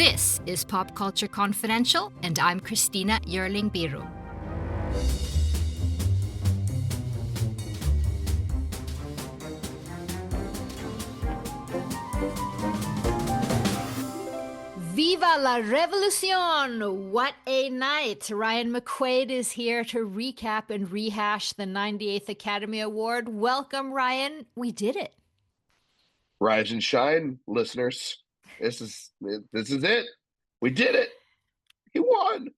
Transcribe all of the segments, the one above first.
This is Pop Culture Confidential, and I'm Christina Yerling Biru. Viva la Revolucion! What a night! Ryan McQuade is here to recap and rehash the 98th Academy Award. Welcome, Ryan. We did it. Rise and shine, listeners. This is it. We did it. He won.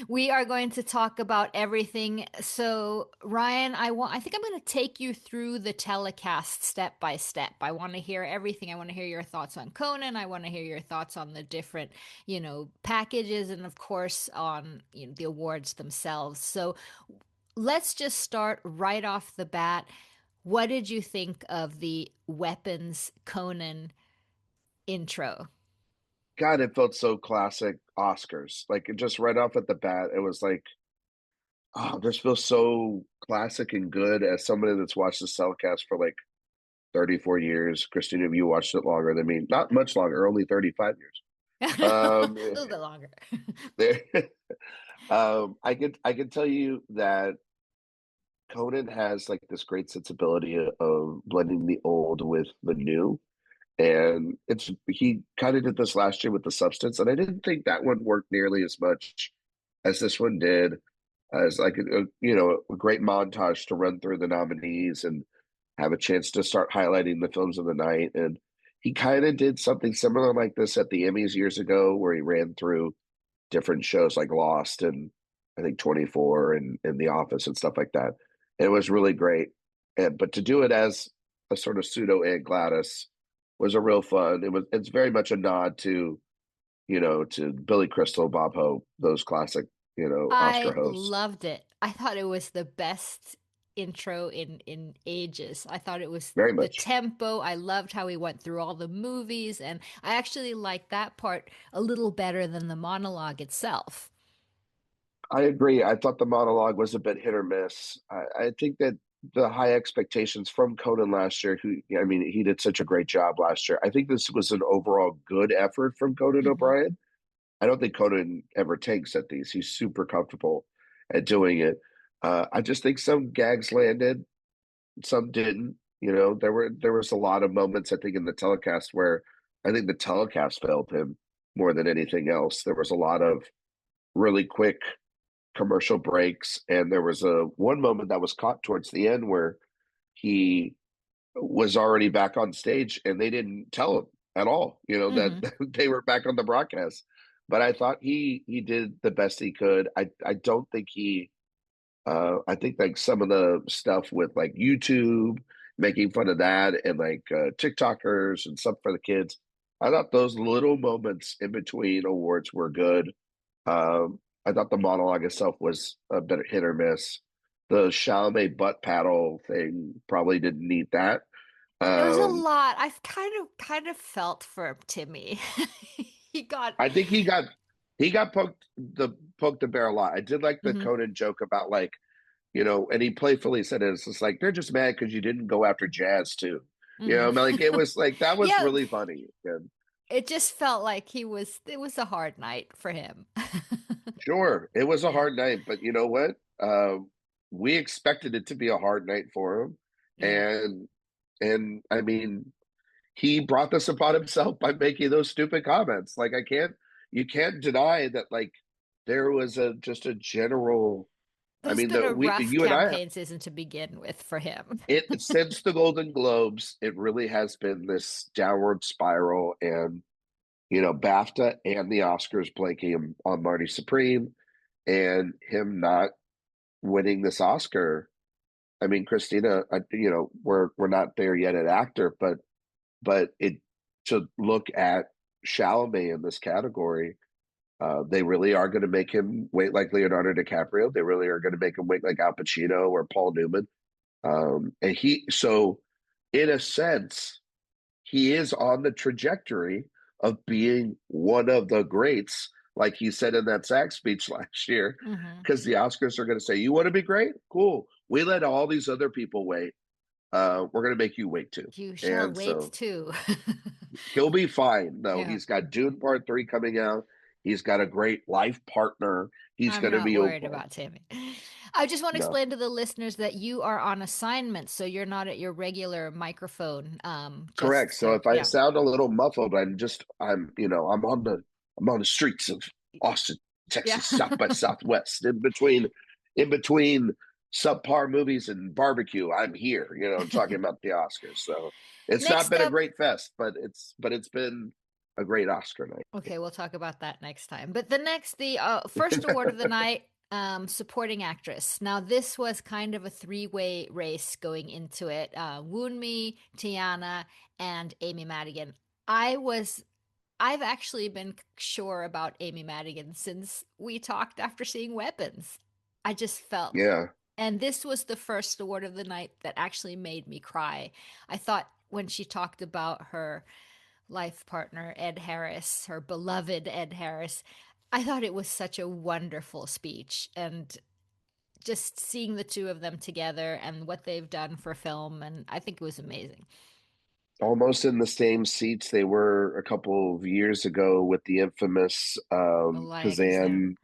We are going to talk about everything. So, Ryan, I think I'm going to take you through the telecast step by step. I want to hear everything. I want to hear your thoughts on Conan. I want to hear your thoughts on the different, packages, and of course on the awards themselves. So, let's just start right off the bat. What did you think of the Weapons Conan intro? God, it felt so classic Oscars. Like just right off at the bat, it was like, oh, this feels so classic and good as somebody that's watched this telecast for like 34 years. Christina, you watched it longer than me. Not much longer, only 35 years. A little bit longer. there, I can tell you that Conan has like this great sensibility of blending the old with the new. And he kind of did this last year with The Substance, and I didn't think that one worked nearly as much as this one did, as like a great montage to run through the nominees and have a chance to start highlighting the films of the night. And he kind of did something similar like this at the Emmys years ago, where he ran through different shows like Lost and I think 24 and The Office and stuff like that. And it was really great. But to do it as a sort of pseudo Aunt Gladys was a real fun. It's very much a nod to Billy Crystal, Bob Hope, those classic, Oscar I hosts. loved it. I thought it was the best intro in ages. I thought it was Very the much. tempo. I loved how he went through all the movies, and I actually liked that part a little better than the monologue itself. I agree. I thought the monologue was a bit hit or miss. I think that the high expectations from Conan last year, he did such a great job last year. I think this was an overall good effort from Conan Hmm. O'Brien. I don't think Conan ever tanks at these. He's super comfortable at doing it. I just think some gags landed, some didn't. There was a lot of moments I think in the telecast where I think the telecast failed him more than anything else. There was a lot of really quick commercial breaks, and there was a one moment that was caught towards the end where he was already back on stage and they didn't tell him at all, that Hmm. they were back on the broadcast. But I thought he did the best he could. I don't think I think like some of the stuff with like YouTube making fun of that and like TikTokers and stuff for the kids. I thought those little moments in between awards were good. I thought the monologue itself was a bit hit or miss. The Chalamet butt paddle thing probably didn't need that. It was a Um, lot. I've kind of felt for Timmy. He got. I think he got poked the bear a lot. I did like the Mhm, Conan joke about like, and he playfully said it's just like they're just mad because you didn't go after jazz too. mhm. Like it was like that was Yeah, really funny. And it just felt like it was a hard night for him. sure, it was a Yeah, hard night, but you know what? We expected it to be a hard night for him, yeah. and I mean, he brought this upon himself by making those stupid comments. Like you can't deny that. Like there was just a general. But I it's mean, been a rough you and I, campaign season to begin with for him. it since the Golden Globes, it really has been this downward spiral, and BAFTA and the Oscars blanking him on Marty Supreme, and him not winning this Oscar. I mean, Christina, we're not there yet at actor, but it to look at Chalamet in this category, they really are going to make him wait like Leonardo DiCaprio. They really are going to make him wait like Al Pacino or Paul Newman. So in a sense, he is on the trajectory of being one of the greats, like he said in that SAG speech last year, Hmm. because the Oscars are going to say, "You want to be great? Cool. We let all these other people wait." we're gonna make you wait too. You shall And wait so too. he'll be fine. No, Yeah. he's got Dune Part 3 coming out. He's got a great life partner. He's I'm gonna not be worried okay. about Timmy. I just want to No. explain to the listeners that you are on assignment, so you're not at your regular microphone. Correct. Just So so, if I yeah. sound a little muffled, I'm on the streets of Austin, Yeah. Texas, South by Southwest, in between subpar movies and barbecue. I'm here, talking about the Oscars. So it's not Next been a up, great fest, but it's been a great Oscar night. okay, we'll talk about that next time. But the first award of the night, supporting actress. Now, this was kind of a three-way race going into it. Woonmi, Tiana, and Amy Madigan. I was I've actually been sure about Amy Madigan since we talked after seeing Weapons. I just felt, Yeah. and this was the first award of the night that actually made me cry. I thought when she talked about her life partner, Ed Harris, her beloved Ed Harris, I thought it was such a wonderful speech. And just seeing the two of them together and what they've done for film, and I think it was amazing. Almost in the same seats they were a couple of years ago with the infamous Elia Kazan.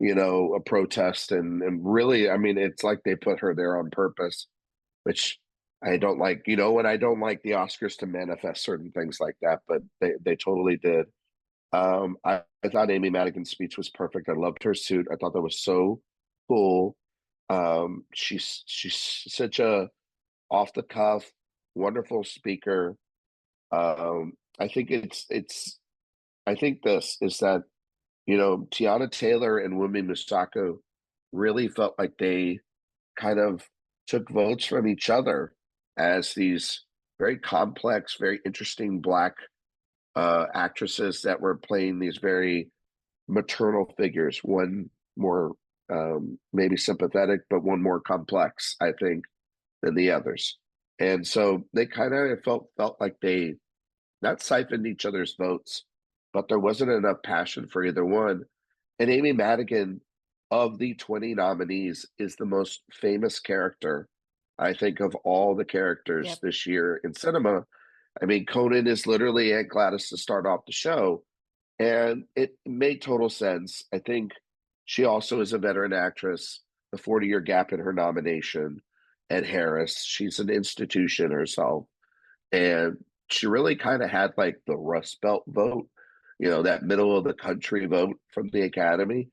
Kazan, a protest, and really, I mean, it's like they put her there on purpose, which I don't like. When I don't like the Oscars to manifest certain things like that, but they totally did. I thought Amy Madigan's speech was perfect. I loved her suit. I thought that was so cool. She's such a off the cuff, wonderful speaker. I think I think this is that, Tiana Taylor and Wumi Musako really felt like they kind of took votes from each other as these very complex, very interesting Black actresses that were playing these very maternal figures. One more maybe sympathetic, but one more complex, I think, than the others. And so they kind of felt like they not siphoned each other's votes, but there wasn't enough passion for either one. And Amy Madigan, of the 20 nominees, is the most famous character, I think, of all the characters Yep. this year in cinema. I mean, Conan is literally Aunt Gladys to start off the show, and it made total sense. I think she also is a veteran actress, the 40-year gap in her nomination. Ed Harris, she's an institution herself. And she really kind of had like the Rust Belt vote, that middle of the country vote from the Academy.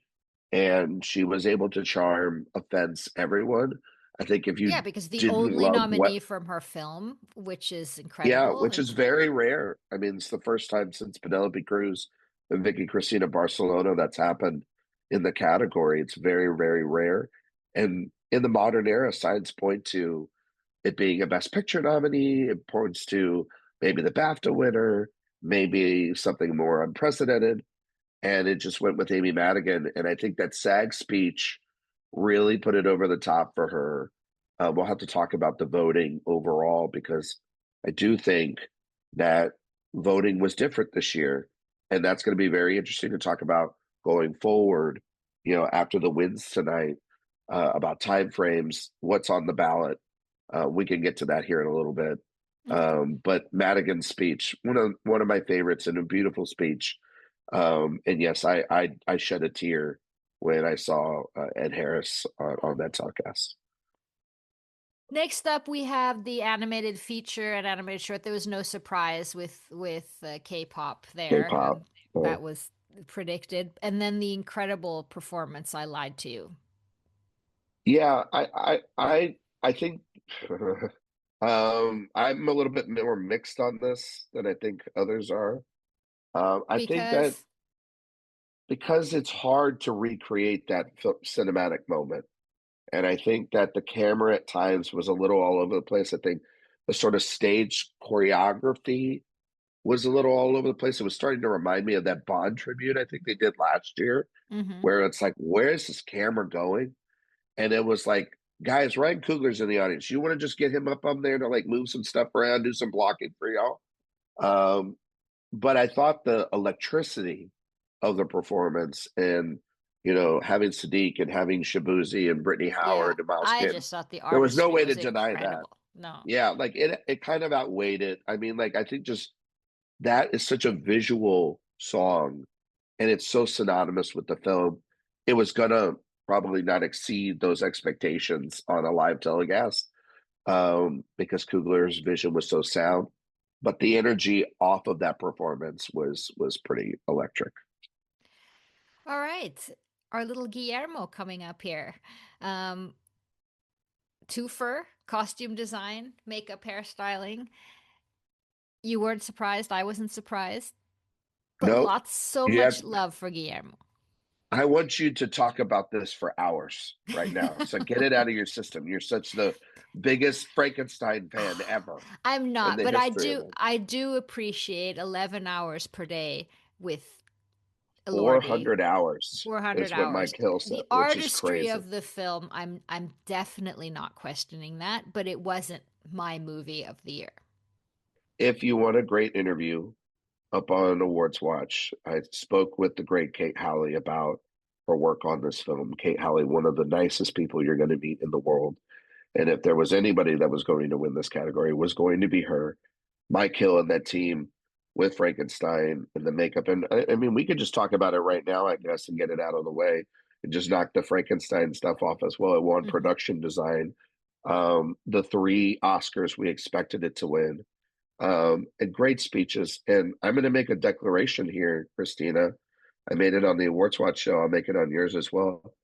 And she was able to charm, offense everyone. I think if Yeah, you because the didn't only love what, nominee from her film, which is yeah, incredible. which is very rare. I mean, it's the first time since Penelope Cruz and Vicky Cristina Barcelona that's happened in the category. It's very, very rare. And in the modern era, signs point to it being a Best Picture nominee. It points to maybe the BAFTA winner, maybe something more unprecedented. And it just went with Amy Madigan. And I think that SAG speech really put it over the top for her. We'll have to talk about the voting overall because I do think that voting was different this year. And that's going to be very interesting to talk about going forward, after the wins tonight, about timeframes, what's on the ballot. We can get to that here in a little bit. Okay. But Madigan's speech, one of my favorites, and a beautiful speech. And yes, I shed a tear when I saw Ed Harris on that telecast. Next up, we have the animated feature and animated short. There was no surprise with K-pop there. K-pop. That was predicted. And then the incredible performance. I lied to you Yeah, I think I'm a little bit more mixed on this than I think others are. I think that because because it's hard to recreate that cinematic moment. And I think that the camera at times was a little all over the place. I think the sort of stage choreography was a little all over the place. It was starting to remind me of that Bond tribute I think they did last year, hmm where it's like, where's this camera going? And it was like, guys, Ryan Coogler's in the audience. You want to just get him up on there to like move some stuff around, do some blocking for y'all? Um, but I thought the electricity of the performance and having Sadiq and having Shabuzi and Brittany yeah, Howard and Miles I Kitten, just thought the there was no artistry way to was deny that. incredible. No. Yeah, like it kind of outweighed it. I mean, like I think just that is such a visual song and it's so synonymous with the film. It was gonna probably not exceed those expectations on a live telecast because Coogler's vision was so sound. But the energy off of that performance was pretty electric. All right. Our little Guillermo coming up here. Um, Twofer, costume design, makeup, hairstyling. You weren't surprised. I wasn't surprised. But No, lots, so yeah, much love for Guillermo. I want you to talk about this for hours right now. So get it out of your system. You're such the biggest Frankenstein fan ever I'm in not, the but I history of do it. I do appreciate 11 hours per day with Elordi. 400 hours 400 is what hours. Mike Hill said, The which is artistry crazy. of the film, I'm definitely not questioning that, but it wasn't my movie of the year. If you want a great interview up on Awards Watch, I spoke with the great Kate Halley about her work on this film. Kate Halley, one of the nicest people you're going to meet in the world. And if there was anybody that was going to win this category, it was going to be her. Mike Hill and that team with Frankenstein and the makeup. And I mean, we could just talk about it right now, I guess, and get it out of the way and just knock the Frankenstein stuff off as well. It won Mhm. production design, the three Oscars we expected it to win, and great speeches. And I'm going to make a declaration here, Christina. I made it on the Awards Watch show. I'll make it on yours as well.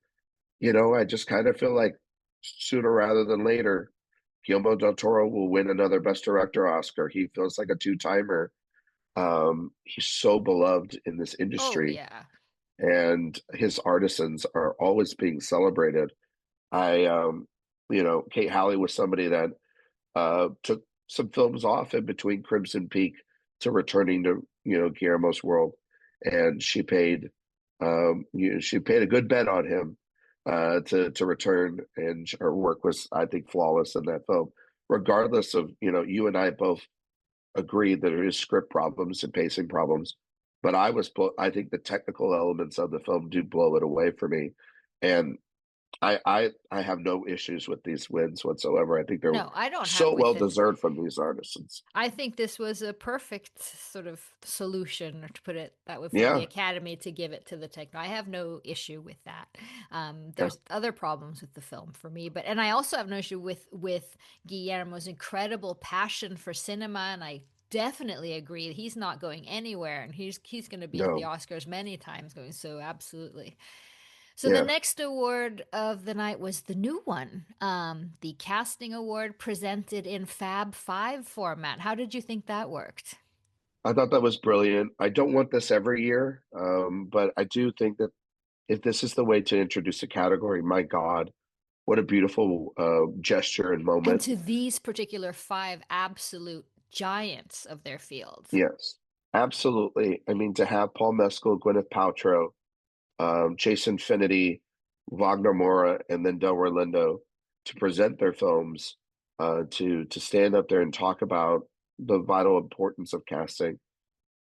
I just kind of feel like sooner rather than later, Guillermo del Toro will win another Best Director Oscar. He feels like a two-timer. He's so beloved in this Oh industry, yeah. and his artisans are always being celebrated. I, Kate Halley was somebody that took some films off in between Crimson Peak to returning to Guillermo's world, and she paid a good bet on him to return, and her work was, I think, flawless in that film. Regardless of you and I both agreed that there is script problems and pacing problems, but I think the technical elements of the film do blow it away for me, and I have no issues with these wins whatsoever. I think they're No, I don't so have well with it. deserved from these artisans. I think this was a perfect sort of solution, or to put it that way, for the Yeah, Academy to give it to the techno. I have no issue with that. yeah, There's other problems with the film for me, and I also have no issue with Guillermo's incredible passion for cinema, and I definitely agree he's not going anywhere, and he's going to be at the no, Oscars many times going. So absolutely. So the yeah. next award of the night was the new one, the casting award presented in Fab Five format. How did you think that worked? I thought that was brilliant. I don't want this every year, but I do think that if this is the way to introduce a category, my God, what a beautiful gesture and And moment. to these particular five absolute giants of their fields. Yes, absolutely. I mean, to have Paul Mescal, Gwyneth Paltrow, Jason Finity, Wagner Moura, and then Delroy Lindo to present their films, to stand up there and talk about the vital importance of casting.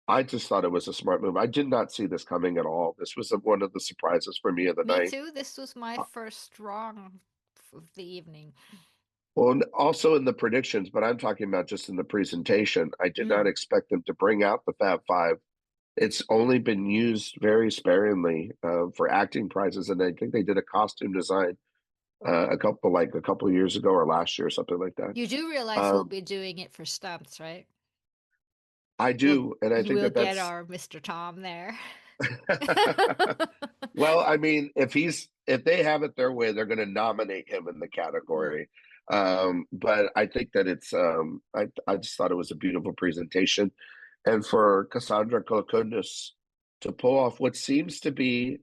I just thought it was a smart move. I did not see this coming at all. This was one of the surprises for me of the Me night. too. This was my Uh, first strong of the evening. Well, and also in the predictions, but I'm talking about just in the presentation. I did not Mm. expect them to bring out the Fab Five. It's only been used very sparingly for acting prizes, and I think they did a costume design a couple of years ago or last year or something like that. You do realize we'll Um, be doing it for stunts, right? I We'll do, and I you think will that get that's our Mr. Tom there. well. I mean, if they have it their way, they're going to nominate him in the Mm. category. But I think that I just thought it was a beautiful presentation, and for Cassandra Calacundas to pull off what seems to be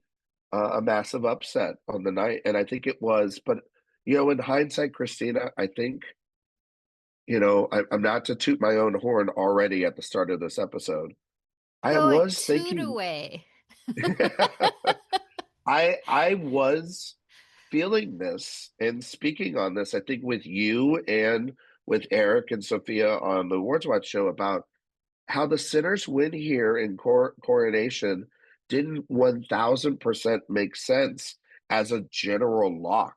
a massive upset on the night, and I think it was. But in hindsight, Christina, I think I'm not to toot my own horn already at the start of this episode. I Go it, was toot thinking, away. I was feeling this and speaking on this, I think with you and with Eric and Sophia on the Awards Watch show about how the Sinners win here in Coronation didn't 1000% make sense as a general lock.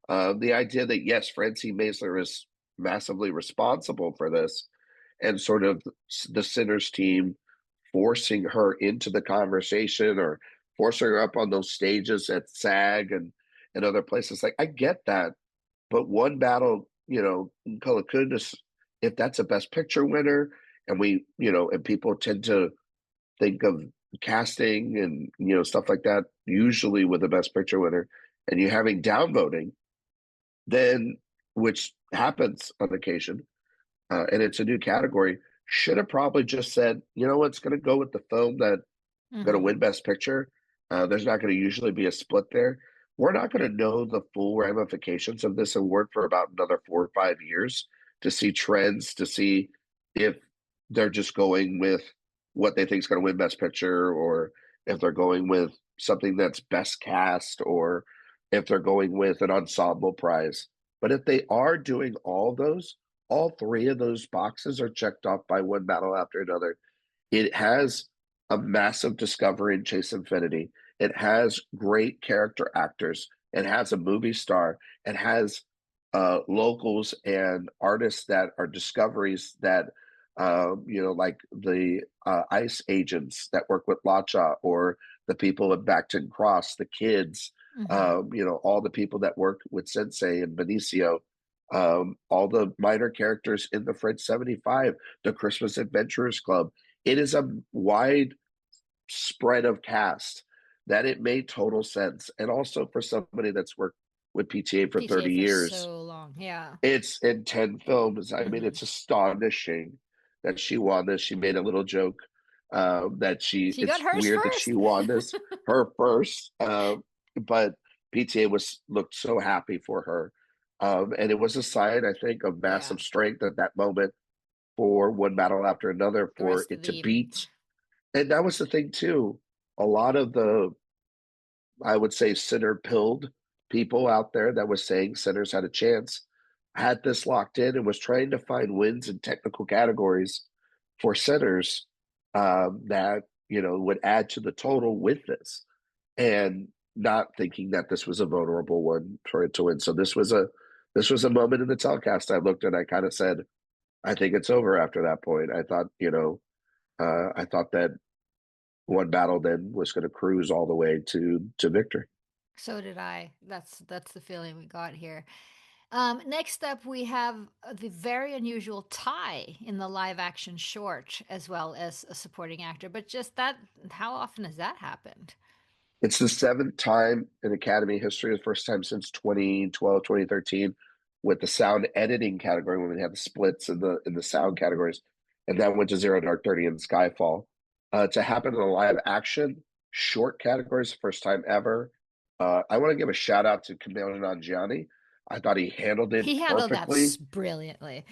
The idea that yes, Francie Maisler is massively responsible for this, and sort of the Sinners team forcing her into the conversation or forcing her up on those stages at SAG and other places. Like I get that, but one battle, Color Goodness, if that's a Best Picture winner, and and people tend to think of casting and stuff like that usually with a Best Picture winner, and you having downvoting, then which happens on occasion, and it's a new category, should have probably just said, you know what's going to go with the film that going to Hmm. win Best Picture. There's not going to usually be a split there. We're not going to know the full ramifications of this award for about another 4 or 5 years to see trends, to see if they're just going with what they think is going to win Best Picture, or if they're going with something that's best cast, or if they're going with an ensemble prize. But if they are doing all those, all three of those boxes are checked off by One Battle After Another. It has a massive discovery in Chase Infinity. It has great character actors. It has a movie star. It has locals and artists that are discoveries that, like the ICE agents that work with Lacha, or the people at Backton Cross, the kids, Hmm. all the people that work with Sensei and Benicio, all the minor characters in the French 75, the Christmas Adventurers Club. It is a wide spread of cast that it made total sense. And also for somebody that's worked with PTA for PTA 30 for years, so long. Yeah. it's in 10 films. I mean, Hmm. it's astonishing that she won this. She made a little joke She got it's hers weird that she first. won this, her first, but PTA looked so happy for her. And it was a sign, I think, of Yeah. massive strength at that moment for One Battle After Another, The for rest of it the to evening. beat. And that was the thing too. A lot of the, I would say, sinner pilled people out there that was saying Sinners had a chance had this locked in and was trying to find wins in technical categories for Sinners, that would add to the total with this, and not thinking that this was a vulnerable one for it to win. So this was a moment in the telecast. I looked and I kind of said, I think it's over after that point. I thought that One Battle then was going to cruise all the way to victory. So did I. That's the feeling we got here. Next up, we have the very unusual tie in the live action short, as well as a supporting actor. But just that, how often has that happened? It's the seventh time in Academy history, the first time since 2012, 2013, with the sound editing category when we had the splits in the sound categories, and that went to Zero Dark 30 and Skyfall. To happen in the live action short categories, first time ever. I want to give a shout out to Camille Nanjiani. I thought he handled it He handled that perfectly brilliantly.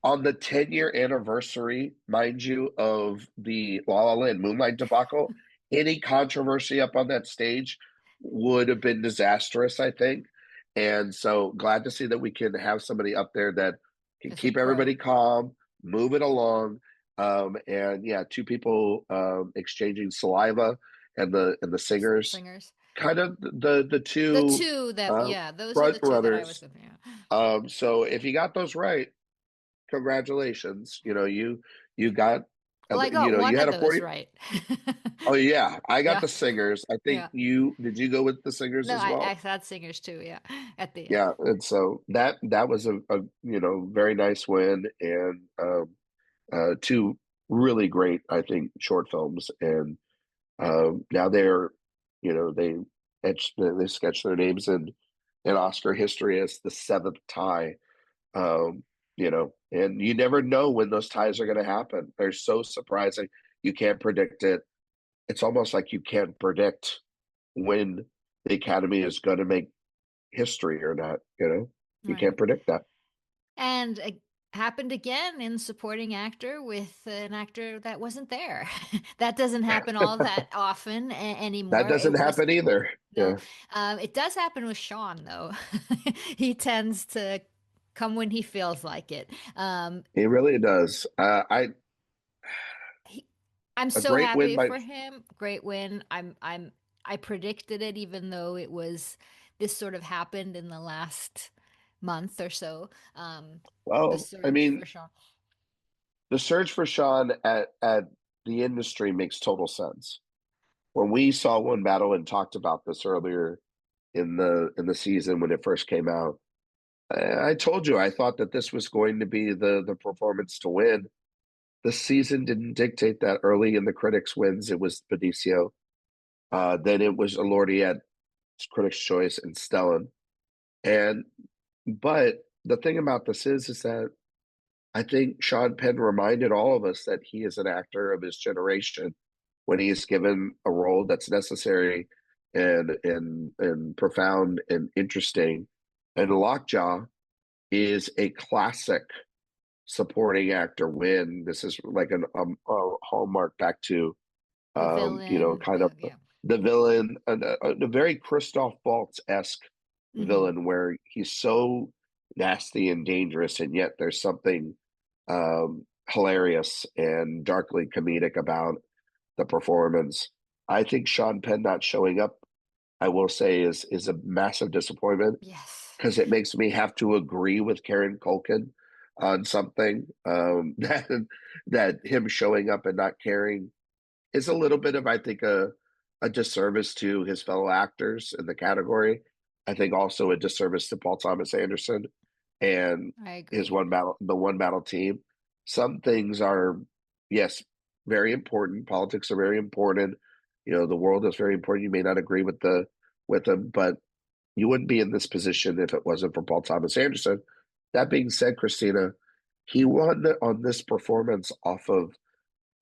on the 10-year anniversary, mind you, of the La La Land Moonlight debacle. Any controversy up on that stage would have been disastrous, I think. And so glad to see that we can have somebody up there that can Is a keep pro. everybody calm, move it along. And yeah, two people exchanging saliva, and the singers, Singers. kind of the The two two that, uh, yeah, those are the front two that I was runners. thinking of. So if you got those right, congratulations. You got Well, I got you one had of a those 40. right. Oh yeah, I got Yeah. the singers. I think Yeah. you did. You go with the singers No, as I well? had singers too, yeah, at the end. Yeah, and so that was a very nice win, and two really great, I think, short films. And now they sketch their names in Oscar history as the seventh tie. Um, and you never know when those ties are going to happen. They're so surprising. You can't predict it. It's almost like you can't predict when the Academy is going to make history or not. You Right. can't predict that. And it happened again in supporting actor with an actor that wasn't there. That doesn't happen all that often That anymore. doesn't It was happen either. no, Yeah, it does happen with Sean though. He tends to come when he feels like it. he really does. He, I'm A so great win happy by. for him. Great win. I predicted it even though it was this sort of happened in the last month or so. The Well, I search for mean, Sean. the search for Sean at the industry makes total sense. When we saw One Battle and talked about this earlier in the season when it first came out, I told you I thought that this was going to be the performance to win. The season didn't dictate that early in the critics' wins. It was Benicio. Then it was Elordi at Critics' Choice and Stellan. And but the thing about this is that I think Sean Penn reminded all of us that he is an actor of his generation when he is given a role that's necessary and profound and interesting. And Lockjaw is a classic supporting actor win. This is like a hallmark back to The villain. kind of Yeah. the villain, a very Christoph Waltz-esque Hmm. villain where he's so nasty and dangerous, and yet there's something hilarious and darkly comedic about the performance. I think Sean Penn not showing up, I will say, is a massive disappointment Yes. because it makes me have to agree with Karen Culkin on something that him showing up and not caring is a little bit of, I think, a disservice to his fellow actors in the category. I think also a disservice to Paul Thomas Anderson and I his agree. the one battle team. Some things are, yes, very important. Politics are very important. You know, the world is very important. You may not agree with them, but you wouldn't be in this position if it wasn't for Paul Thomas Anderson. That being said, Christina, he won on this performance off of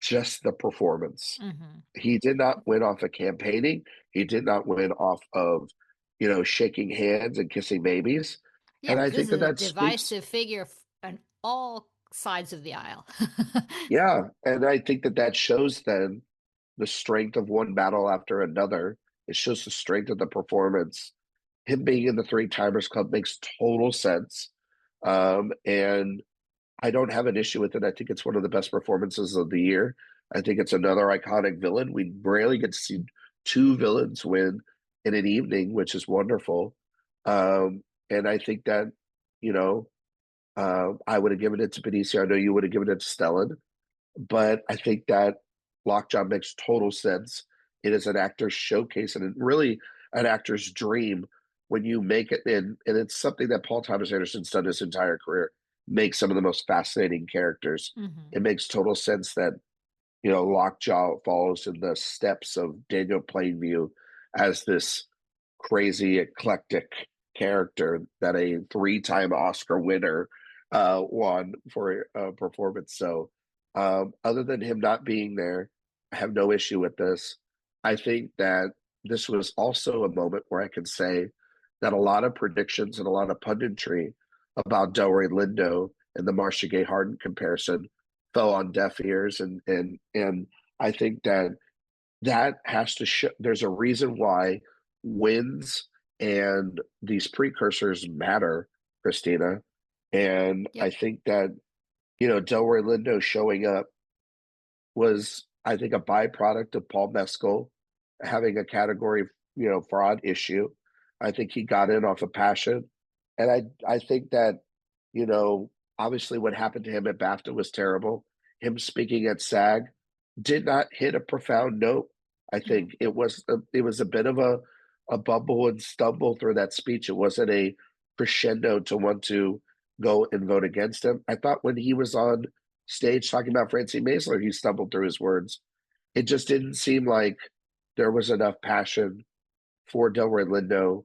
just the performance. Hmm. He did not win off of campaigning. He did not win off of, shaking hands and kissing babies. Yeah, And I because this think that is a that speaks, divisive figure on all sides of the aisle. yeah. And I think that that shows then the strength of one battle after another. It shows the strength of the performance. Him being in the Three Timers Club makes total sense. And I don't have an issue with it. I think it's one of the best performances of the year. I think it's another iconic villain. We rarely get to see two villains win in an evening, which is wonderful. And I think that, you know, I would have given it to Benicio. I know you would have given it to Stellan, but I think that Lockjaw makes total sense. It is an actor's showcase and really an actor's dream when you make it in, and it's something that Paul Thomas Anderson's done his entire career, make some of the most fascinating characters. Hmm. It makes total sense that Lockjaw follows in the steps of Daniel Plainview as this crazy, eclectic character that a three-time Oscar winner won for a performance. So, other than him not being there, I have no issue with this. I think that this was also a moment where I can say that a lot of predictions and a lot of punditry about Delroy Lindo and the Marcia Gay Harden comparison fell on deaf ears, and I think that that has to show there's a reason why wins and these precursors matter, Christina. And I Yep. think that, Delroy Lindo showing up was, I think, a byproduct of Paul Mescal having a category, fraud issue. I think he got in off of passion. And I think that, you know, obviously what happened to him at BAFTA was terrible. Him speaking at SAG did not hit a profound note. I No. think it was a bit of a bumble and stumble through that speech. It wasn't a crescendo to want to go and vote against him. I thought when he was on stage talking about Francine Maisler, he stumbled through his words. It just didn't seem like there was enough passion for Delroy Lindo,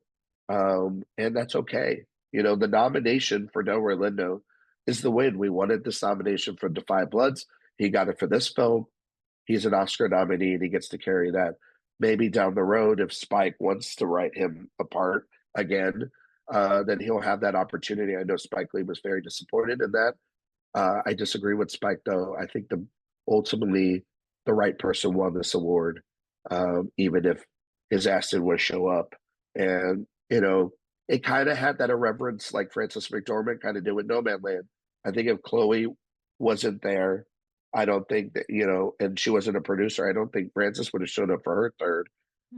and that's okay. The nomination for Delroy Lindo is the win. We wanted this nomination for Defy Bloods. He got it for this film. He's an Oscar nominee, and he gets to carry that. Maybe down the road, if Spike wants to write him apart again, then he'll have that opportunity. I know Spike Lee was very disappointed in that. I disagree with Spike, though. I think ultimately the right person won this award, even if his ass didn't want to show up. And it kind of had that irreverence, like Frances McDormand kind of did with No Man Land. I think if Chloe wasn't there, I don't think that and she wasn't a producer. I don't think Frances would have shown up for her third,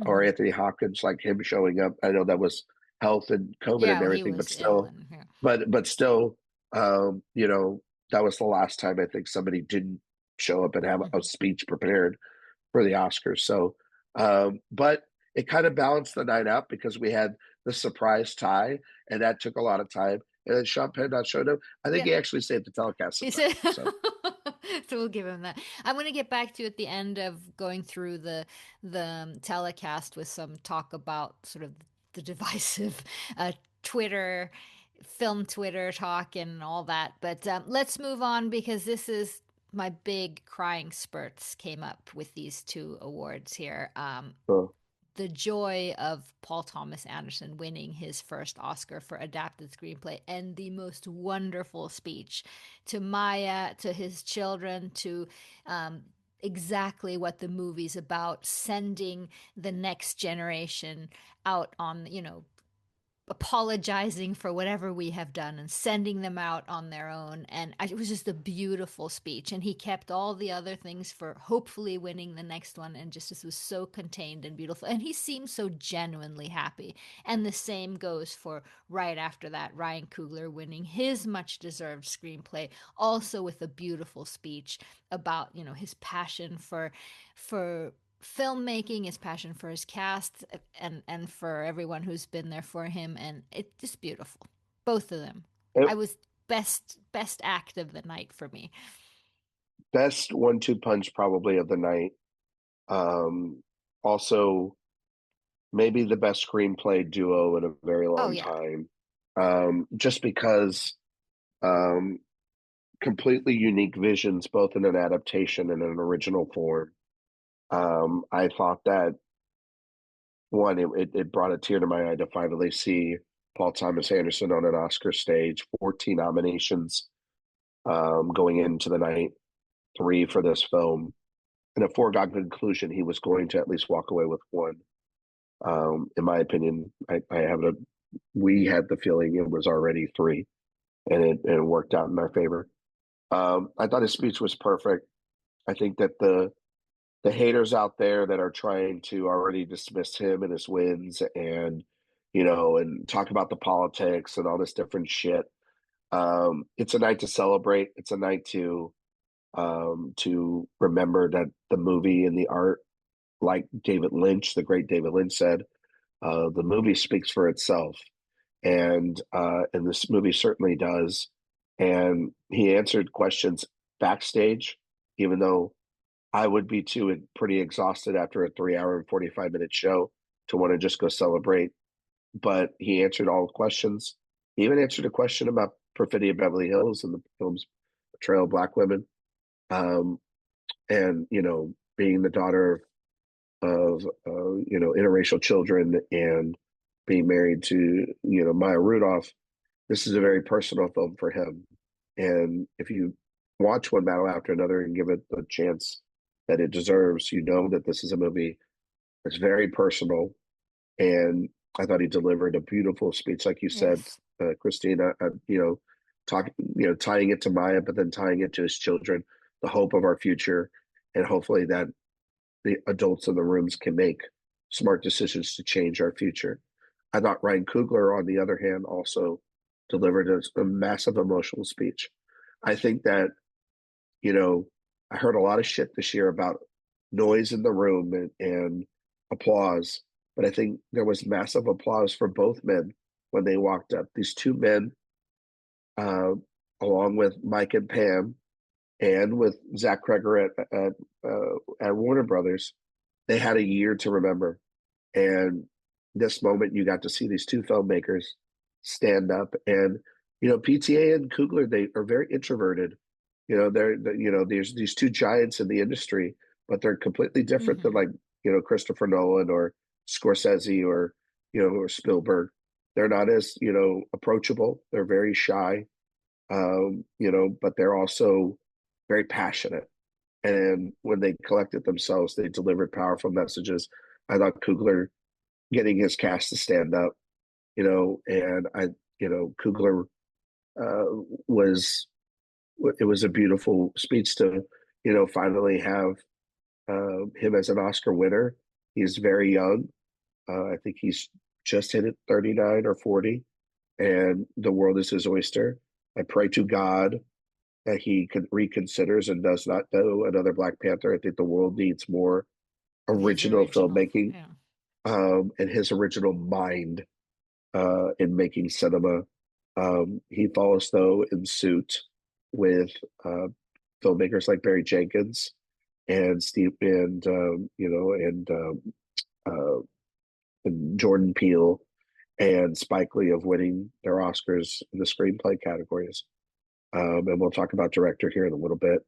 or Hmm. Anthony Hopkins, like him showing up. I know that was health and COVID Yeah, and well, he everything, was but ill still, and yeah. but still, you know, that was the last time I think somebody didn't show up and have a Mhm. speech prepared for the Oscars. So, but it kind of balanced the night out because we had the surprise tie, and that took a lot of time. And then Sean Penn not showed up. I think Yeah. he actually saved the telecast some He time. said, So, so we'll give him that. I'm going to get back to you at the end of going through the telecast with some talk about sort of the divisive uh, Twitter, film Twitter talk and all that. But let's move on because this is my big crying spurts came up with these two awards here. so The joy of Paul Thomas Anderson winning his first Oscar for adapted screenplay and the most wonderful speech to Maya, to his children, to exactly what the movie's about, sending the next generation out on, apologizing for whatever we have done and sending them out on their own. And it was just a beautiful speech. And he kept all the other things for hopefully winning the next one. And just this was so contained and beautiful. And he seemed so genuinely happy. And the same goes for right after that, Ryan Coogler winning his much deserved screenplay, also with a beautiful speech about, his passion for filmmaking, his passion for his cast, and for everyone who's been there for him, and it's just beautiful. Both of them. it, I was best act of the night for me. best 1-2 punch probably of the night. Um, Also, maybe the best screenplay duo in a very Oh long yeah. time. Just because um, completely unique visions, both in an adaptation and an original form. I thought that one, it brought a tear to my eye to finally see Paul Thomas Anderson on an Oscar stage, 14 nominations going into the night, three for this film. And a foregone conclusion, he was going to at least walk away with one. In my opinion, I have a we had the feeling it was already three, and it worked out in our favor. I thought his speech was perfect. I think that the haters out there that are trying to already dismiss him and his wins and and talk about the politics and all this different shit. It's a night to celebrate. It's a night to remember that the movie and the art, like David Lynch, the great David Lynch said, the movie speaks for itself, and this movie certainly does. And he answered questions backstage, even though I would be too pretty exhausted after a 3 hour and 45 minute show to want to just go celebrate. But he answered all the questions. He even answered a question about Perfidy of Beverly Hills and the film's portrayal of Black women. Um, and being the daughter of interracial children and being married to Maya Rudolph, this is a very personal film for him. And if you watch one battle after another and give it the chance that it deserves, you know that this is a movie that's very personal. And I thought he delivered a beautiful speech, like you said, Yes. Christina. Talking, tying it to Maya, but then tying it to his children, the hope of our future, and hopefully that the adults in the rooms can make smart decisions to change our future. I thought Ryan Coogler, on the other hand, also delivered a massive emotional speech. I think that, you know, I heard a lot of shit this year about noise in the room and applause, but I think there was massive applause for both men when they walked up. These two men, uh, along with Mike and Pam, and with Zach Kreger at Warner Brothers, they had a year to remember. And this moment, you got to see these two filmmakers stand up. And PTA and Coogler, they are very introverted. There's these two giants in the industry, but they're completely different than Mm-hmm. like Christopher Nolan or Scorsese or Spielberg. They're not as approachable. They're very shy, but they're also very passionate. And when they collected themselves, they delivered powerful messages. I thought Coogler getting his cast to stand up, and Coogler uh, was it was a beautiful speech to, finally have him as an Oscar winner. He's very young. I think he's just hit it 39 or 40, and the world is his oyster. I pray to God that he reconsiders and does not do another Black Panther. I think the world needs more Of his original original. filmmaking, Yeah. and his original mind in making cinema. He follows though in suit with filmmakers like Barry Jenkins and Steve uh, and Jordan Peele and Spike Lee of winning their Oscars in the screenplay categories. And we'll talk about director here in a little bit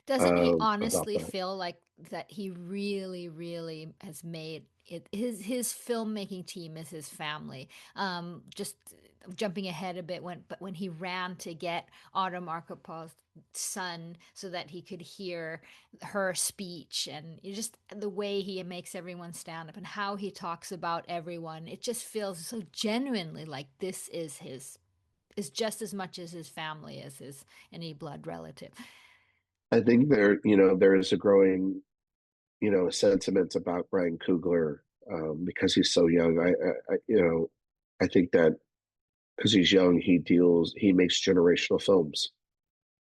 Doesn't he about honestly that. feel like that he really, really has made it his filmmaking team is his family. Just jumping ahead a bit when he ran to get Autumn Arkapa's son so that he could hear her speech and just the way he makes everyone stand up and how he talks about everyone, it just feels so genuinely like this is just as much as his family as his any blood relative. I think there is a growing, sentiment about Ryan Coogler because he's so young. I think that because he's young, he makes generational films,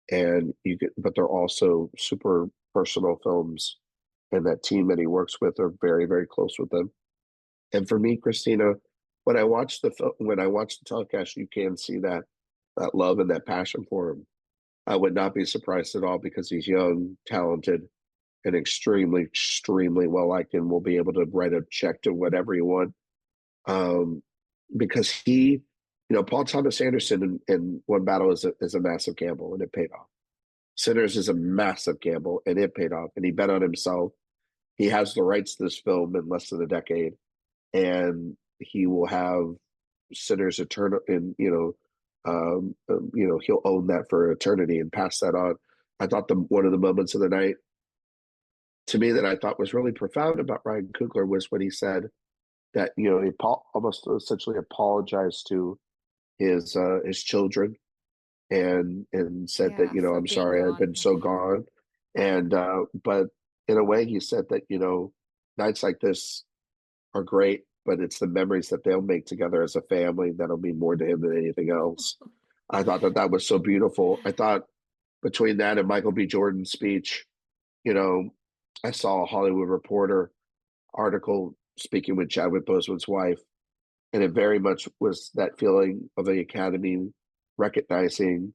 and but they're also super personal films, and that team that he works with are very, very close with them. And for me, Christina, when I watch the telecast, you can see that love and that passion for him. I would not be surprised at all because he's young, talented, and extremely, extremely well liked, and will be able to write a check to whatever he wants. Um, because Paul Thomas Anderson in One Battle is a massive gamble, and it paid off. Sinners is a massive gamble, and it paid off. And he bet on himself. He has the rights to this film in less than a decade, and he will have Sinners eternal. And he'll own that for eternity and pass that on. I thought one of the moments of the night to me that I thought was really profound about Ryan Coogler was when he said that he almost essentially apologized to his children and said that Yeah, for I'm being sorry I've gone. been Yeah. so gone, and but in a way he said that nights like this are great, but it's the memories that they'll make together as a family that'll mean more to him than anything else. I thought that was so beautiful. I thought between that and Michael B. Jordan's speech, you know, I saw a Hollywood Reporter article speaking with Chadwick Boseman's wife, and it very much was that feeling of the Academy recognizing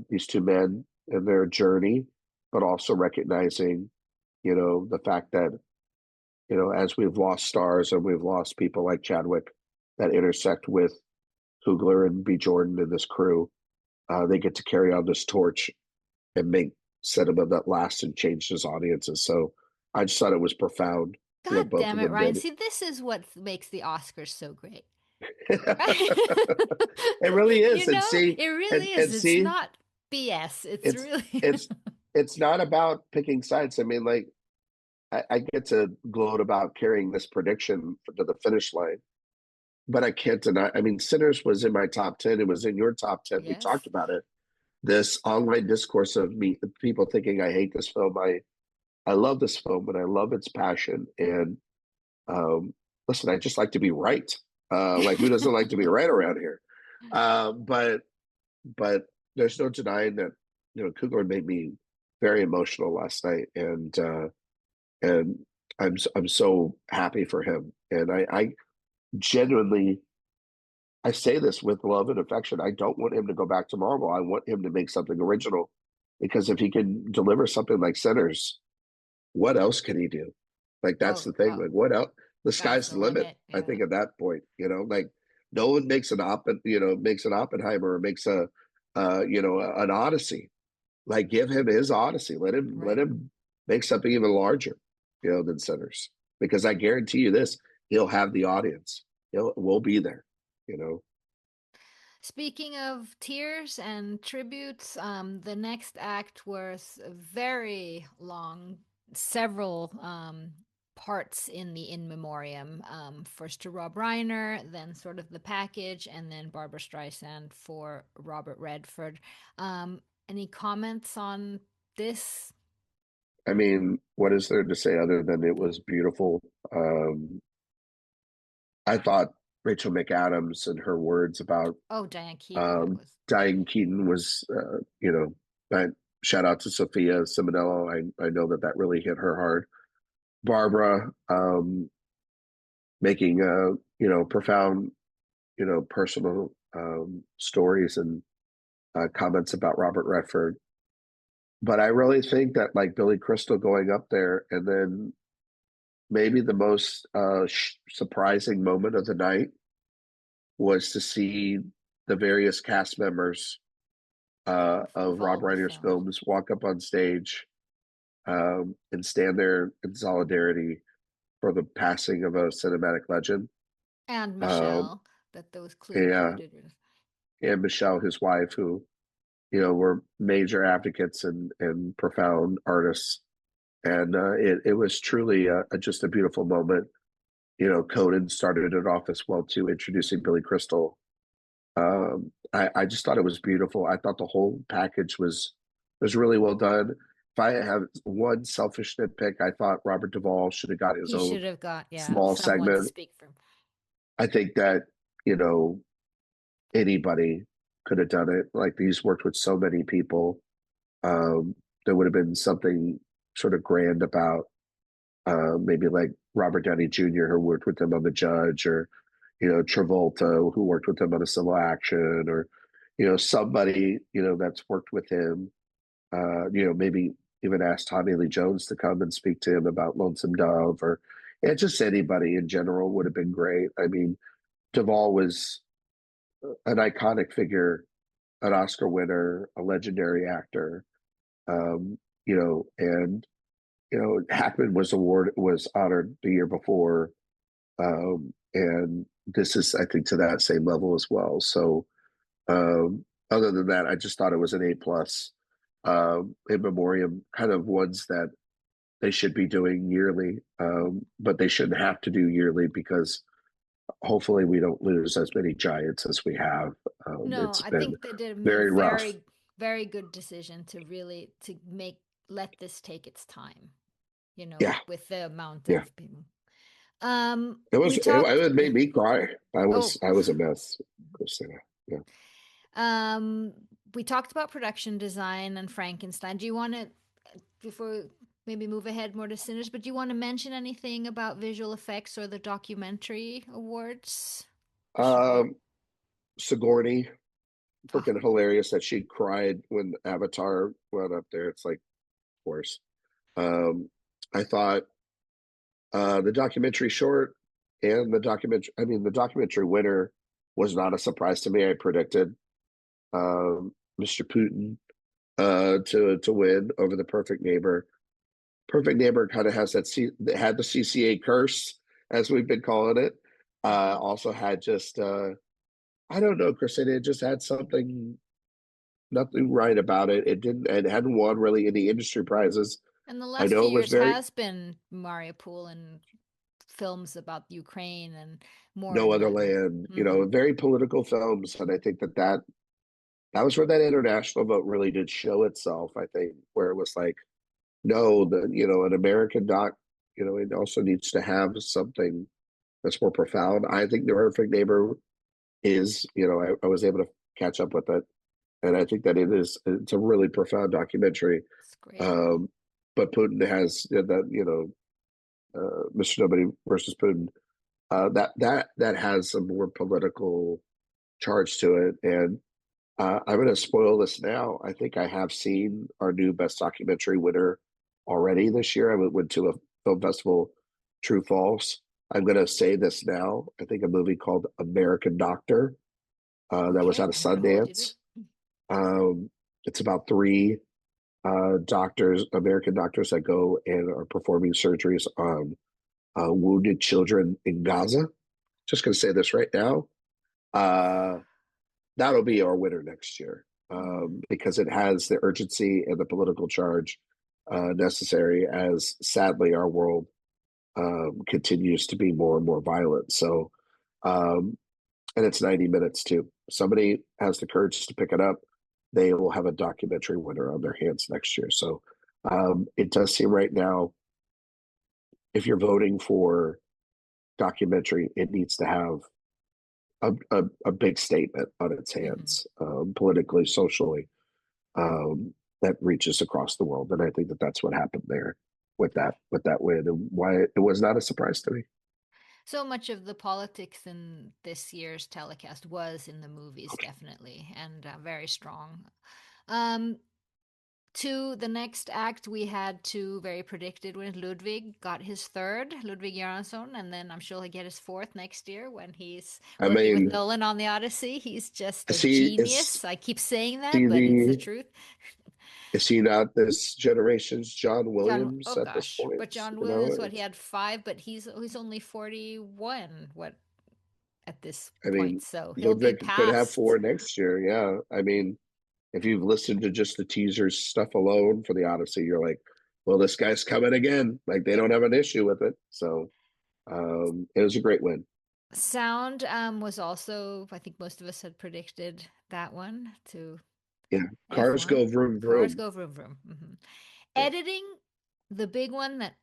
these two men and their journey, but also recognizing, the fact that, as we've lost stars and we've lost people like Chadwick that intersect with Coogler and B. Jordan and this crew, they get to carry on this torch and make cinema that lasts and changes audiences. So I just thought it was profound, God both damn of it, them Ryan. did. See, this is what makes the Oscars so great. Right? It really is. And see, It and really is. and It's see, not BS. It's it's really it's it's not about picking sides. I mean, like I get to gloat about carrying this prediction to the finish line, but I can't deny. I mean, Sinners was in my top 10. It was in your top 10. We talked yes. about it. This online discourse of people thinking I hate this film. I love this film and I love its passion. And um, listen, I just like to be right. Like who doesn't like to be right around here? But there's no denying that Cougar made me very emotional last night, and I'm so happy for him. And I genuinely I say this with love and affection. I don't want him to go back to Marvel. I want him to make something original because if he can deliver something like Sinners, what else can he do? Like that's Oh, the thing. Like what else? The sky's sky's the the limit. limit. I Yeah. think at that point, like no one makes makes an Oppenheimer or makes an Odyssey. Like give him his Odyssey. Let Right. him make something even larger, than Sinners. Because I guarantee you this, he'll have the audience. We'll be there, you know. Speaking of tears and tributes, the next act was very long, several parts in the in memoriam. First to Rob Reiner, then sort of the package, and then Barbara Streisand for Robert Redford. Any comments on this? I mean, what is there to say other than it was beautiful? I thought Rachel McAdams and her words about Oh, Diane Keaton, that was. Diane Keaton was, I, shout out to Sophia Simonello. I know that that really hit her hard. Barbara, making, profound, personal stories and comments about Robert Redford. But I really think that like Billy Crystal going up there, and then maybe the most surprising moment of the night was to see the various cast members of Of Rob all the Reiner's films. films walk up on stage and stand there in solidarity for the passing of a cinematic legend. And Um, Michelle, that those yeah, included with. and Michelle, his wife, who were major advocates and profound artists, and it was truly just a beautiful moment. Conan started it off as well too, introducing Billy Crystal. I just thought it was beautiful. I thought the whole package was really well done. If I have one selfish nitpick, I thought Robert Duvall should have got his He own should have got, yeah, small someone to segment. speak for him. I think that, you know, anybody could have done it. Like he's worked with so many people. There would have been something sort of grand about maybe like Robert Downey Jr., who worked with him on The Judge, or Travolta, who worked with him on A Civil Action, or somebody that's worked with him. Maybe even ask Tommy Lee Jones to come and speak to him about Lonesome Dove, or just anybody in general would have been great. I mean, Duvall was an iconic figure, an Oscar winner, a legendary actor. And Hackman was honored the year before, and this is, I think, to that same level as well. So, other than that, I just thought it was an A plus, in memoriam, kind of ones that they should be doing yearly, but they shouldn't have to do yearly because hopefully we don't lose as many giants as we have. No, It's I been think they did a very rough. very, very good decision to really to make let this take its time, Yeah, with the amount yeah. of people. It We was it, talked, it yeah. made me cry. I Oh, was I was a mess, Christina. Yeah. um, we talked about production design and Frankenstein. Do you want to, before maybe move ahead more to Sinners, but do you want to mention anything about visual effects or the documentary awards? Or should we? Um, Sigourney, Ah, freaking hilarious that she cried when Avatar went up there. It's like, of course. Um, I thought the documentary short and the documentary winner was not a surprise to me. I predicted Mr. Putin to win over the Perfect Neighbor. Perfect Neighbor kind of has had the CCA curse, as we've been calling it. Also had just I don't know, Christina. It just had nothing right about it. It hadn't won really any industry prizes. and the I last know few it was years very has been Mariupol and films about Ukraine and more no in other that. land, Mm-hmm. very political films, and I think that was where that international vote really did show itself. I think where it was like, no, an American doc, it also needs to have something that's more profound. I think The Perfect Neighbor is, I was able to catch up with it, and I think that it's a really profound documentary. It's great. Um, but Putin has that, Mr. Nobody versus Putin. That has a more political charge to it, and I'm going to spoil this now. I think I have seen our new best documentary winner already this year. I went to a film festival, True False. I'm going to say this now. I think a movie called American Doctor, that was Okay, out of I'm gonna hold you to. Sundance. It's about three American doctors that go and are performing surgeries on wounded children in Gaza. Just going to say this right now. Uh, that'll be our winner next year, Mm. because it has the urgency and the political charge necessary, as sadly our world continues to be more and more violent. So, um, and it's 90 minutes too. Somebody has the courage to pick it up, they will have a documentary winner on their hands next year. So, it does seem right now, if you're voting for documentary, it needs to have a big statement on its Hmm. hands, politically, socially, that reaches across the world. And I think that that's what happened there with that win, and why it was not a surprise to me. So much of the politics in this year's telecast was in the movies, definitely, and very strong. Um, to the next act, we had two very predicted winners. Ludwig got his third, Ludwig Göransson, and then I'm sure he'll get his fourth next year when he's I working with mean, Nolan on the Odyssey. He's just a is genius. I keep saying that, he but it's the the truth. is he not this generation's John John, Williams oh at this gosh, point? but John You know, Williams, what he it's had five, but he's only 41. What at this I point, mean, so he'll be Ludwig could have past. four next year. Yeah, I mean, if you've listened to just the teasers stuff alone for the Odyssey, you're like, well, this guy's coming again. Like they Yep. don't have an issue with it. So it was a great win. Sound was also, I think most of us had predicted that one to Yeah, cars F1. go vroom Cars vroom. go vroom vroom. Yeah, Editing, the big one that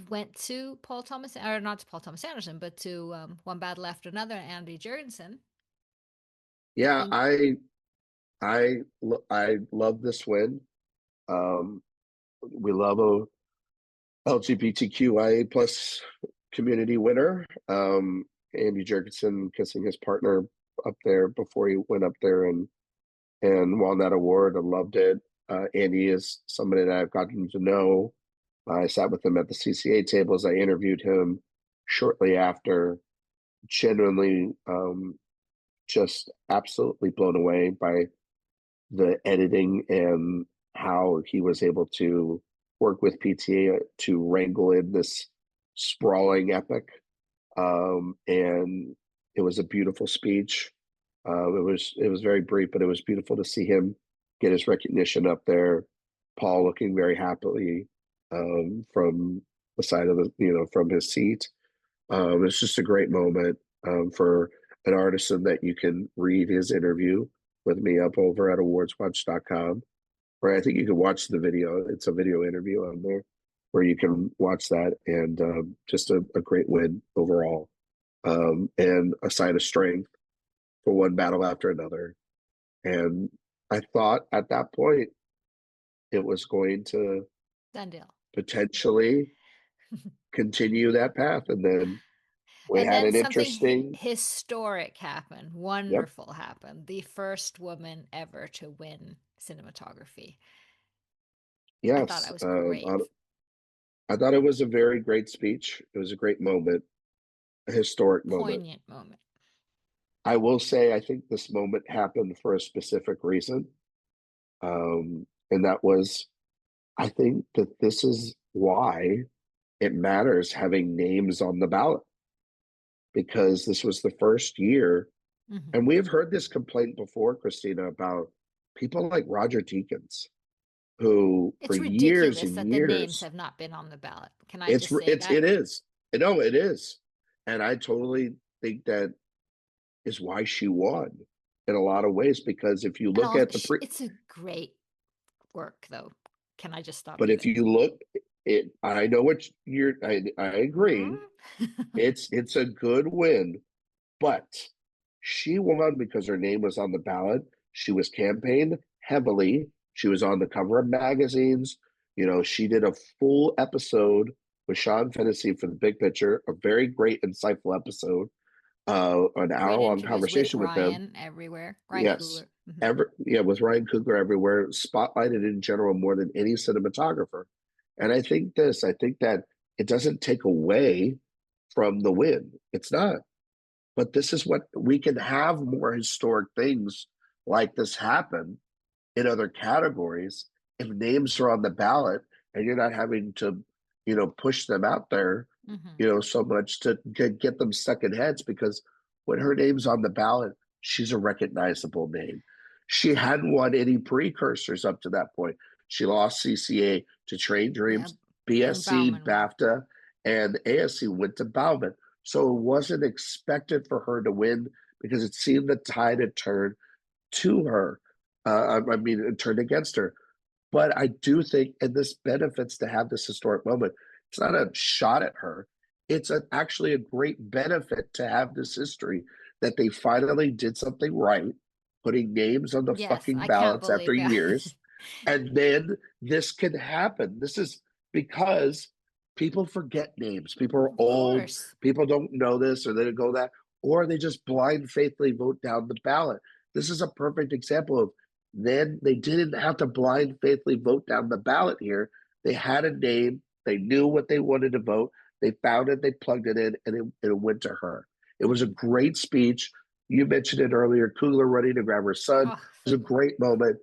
went to Paul Thomas, or not to Paul Thomas Anderson, but to One Battle After Another, Andy Jurgensen. I yeah. think. I love this win. Um, we love a LGBTQIA plus community winner. Andy Jurgensen kissing his partner up there before he went up there and won that award. I loved it. Andy is somebody that I've gotten to know. I sat with him at the CCA tables. I interviewed him shortly after. Genuinely, just absolutely blown away by the editing and how he was able to work with PTA to wrangle in this sprawling epic. And it was a beautiful speech. It was very brief, but it was beautiful to see him get his recognition up there. Paul looking very happily from the side of from his seat. It's just a great moment for an artisan that you can read his interview with me up over at awardswatch.com, where I think you can watch the video. It's a video interview on there where you can watch that, and just a great win overall, and a sign of strength for one battle after another. And I thought at that point it was going to Done deal. potentially continue that path. And then we And had then an something interesting, historic happened, yep, wonderful happened. The first woman ever to win cinematography. I thought yes. that was great. I thought it was a very great speech. It was a great moment, a historic moment. Poignant moment. I will say, I think this moment happened for a specific reason. And that was, I think that this is why it matters having names on the ballot, because this was the first year. Hmm. And we have heard this complaint before, Christina, about people like Roger Deakins, who for It's years ridiculous and that the names years, have not been on the ballot. Can I just say it that? is. No, it is. And I totally think that is why she won in a lot of ways, because if you And look all at the pre, it's a great work though. Can I just stop but you if there? you look, it, I know what you're, I agree. Hmm. It's a good win, but she won because her name was on the ballot. She was campaigned heavily. She was on the cover of magazines. She did a full episode with Sean Fennessy for the Big Picture, a very great, insightful episode, an Great hour-long interviews with conversation with them. Ryan everywhere. Ryan Yes, Coogler. Hmm. with Ryan Coogler everywhere, spotlighted in general more than any cinematographer. And I think that it doesn't take away from the win. It's not. But this is what we can have more historic things like this happen in other categories if names are on the ballot and you're not having to, push them out there, Hmm. so much to get them stuck in heads, because when her name's on the ballot, she's a recognizable name. She hadn't won any precursors up to that point. She lost CCA to Train Yeah. Dreams, And BSC, Bauman won. BAFTA, and ASC went to Bauman. So it wasn't expected for her to win because it seemed the tide had turned to her. I mean, it turned against her. But I do think, and this benefits to have this historic moment. It's not a shot at her. actually a great benefit to have this history that they finally did something right, putting names on the Yes, fucking I can't ballots after believe that. years. And then this can happen. This is because people forget names. People are Of old. course. People don't know this or they don't go that, or they just blind faithfully vote down the ballot. This is a perfect example of then they didn't have to blind faithfully vote down the ballot here. They had a name. They knew what they wanted to vote. They found it, they plugged it in, and it went to her. It was a Mhm. great speech. You mentioned it earlier. Kugler running to grab her son Oh, was a great moment.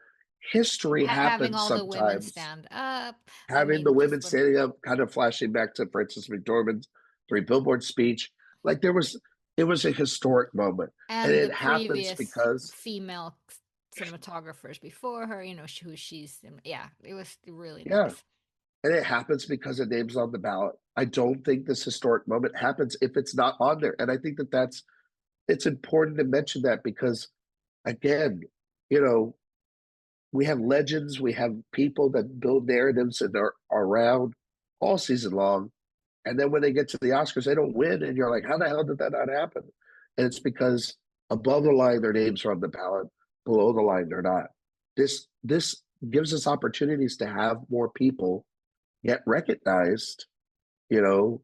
History having happens all the women sometimes. stand up. I Having the mean, women just what, standing up, kind of flashing back to Frances McDormand's Three Billboard speech, like it was a historic moment, and and the it happens previous because female cinematographers before her, who she's, yeah, it was really yeah, nice. and it happens because a name's on the ballot. I don't think this historic moment happens if it's not on there, and I think that that's it's important to mention that because again, you know, we have legends, we have people that build narratives and are around all season long. And then when they get to the Oscars, they don't win. And you're like, how the hell did that not happen? And it's because above the line, their names are on the ballot. Below the line, they're not. This gives us opportunities to have more people get recognized, you know,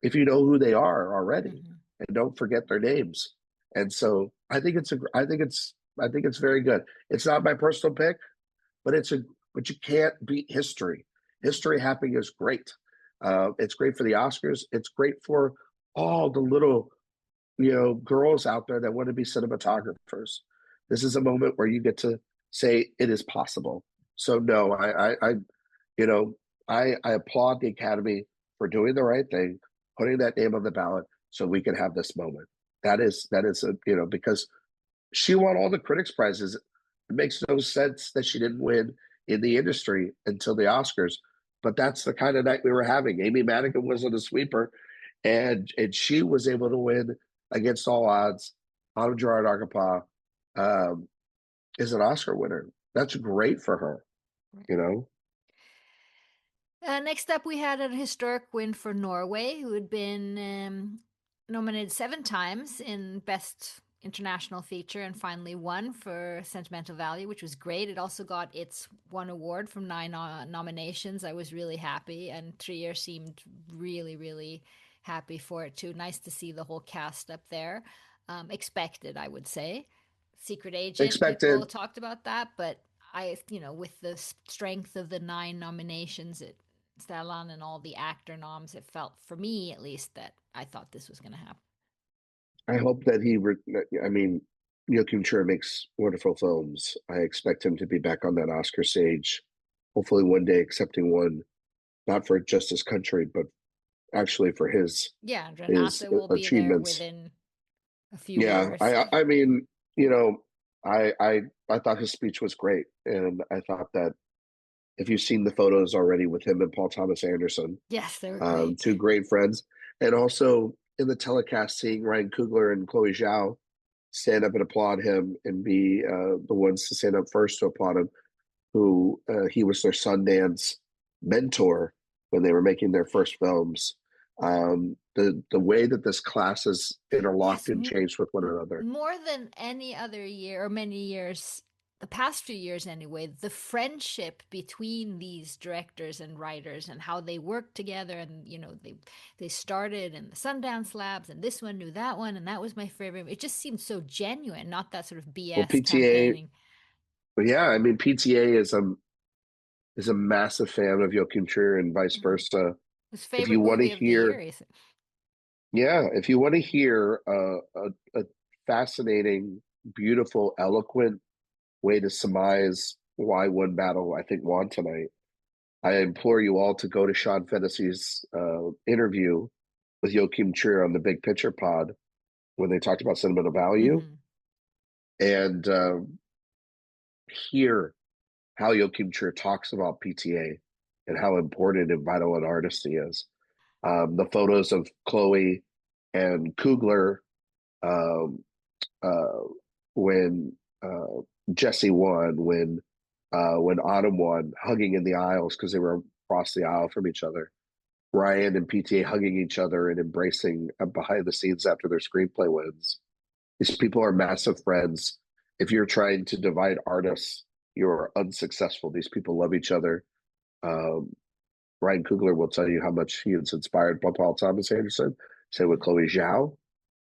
if you know who they are already Hmm. and don't forget their names. And so I think it's very good. It's not my personal pick, but but you can't beat history. History happening is great. It's great for the Oscars. It's great for all the little girls out there that want to be cinematographers. This is a moment where you get to say it is possible. So no, you know, I applaud the Academy for doing the right thing, putting that name on the ballot so we can have this moment. That is a because she won all the critics prizes. It makes no sense that she didn't win in the industry until the Oscars. But that's the kind of night we were having. Amy Madigan was on the sweeper, and she was able to win against all odds. Autumn Gerard Arkapaw is an Oscar winner. That's great for her, you know. Next up, we had a historic win for Norway, who had been nominated 7 times in Best International Feature and finally won for Sentimental Value, which was great. It also got its one award from 9 nominations. I was really happy, and Trier seemed really, really happy for it too. Nice to see the whole cast up there. Expected, I would say. Secret Agent, people Expected. talked about that, but with the strength of the 9 nominations, Stellan and all the actor noms, it felt, for me at least, that I thought this was going to happen. I hope that I mean, Joachim Trier makes wonderful films. I expect him to be back on that Oscar stage, hopefully one day accepting one, not for just his country, but actually for Yeah, his Renata will be there achievements. within a few Yeah, years. I mean, you know, I thought his speech was great, and I thought that if you've seen the photos already with him and Paul Thomas Anderson, Yes, they were great. two great friends, and also in the telecast, seeing Ryan Coogler and Chloe Zhao stand up and applaud him and be the ones to stand up first to applaud him, who he was their Sundance mentor when they were making their first films. The way that this class is Yes, interlocked and changed with one another. more than any other year or many years, the past few years anyway, the friendship between these directors and writers and how they work together, and they started in the Sundance Labs, and this one knew that one, and that was my favorite. It just seemed so genuine, not that sort of Well, BS PTA, campaigning. but yeah, I mean PTA is a massive fan of Joachim Trier and vice Mhm. versa. His If you favorite want to movie of the year, hear, he said. yeah, if you want to hear a fascinating, beautiful, eloquent way to surmise why one battle I think won tonight, I implore you all to go to Sean Fennessy's interview with Joachim Trier on the Big Picture Pod when they talked about sentimental value Hmm. and hear how Joachim Trier talks about PTA and how important and vital an artist he is. The photos of Chloe and Kugler um, uh, when Jesse won, when Autumn won, hugging in the aisles because they were across the aisle from each other. Ryan and PTA hugging each other and embracing behind the scenes after their screenplay wins. These people are massive friends. If you're trying to divide artists, you're unsuccessful. These people love each other. Um, Ryan Coogler will tell you how much he is inspired by Paul Thomas Anderson. Same with Chloe Zhao.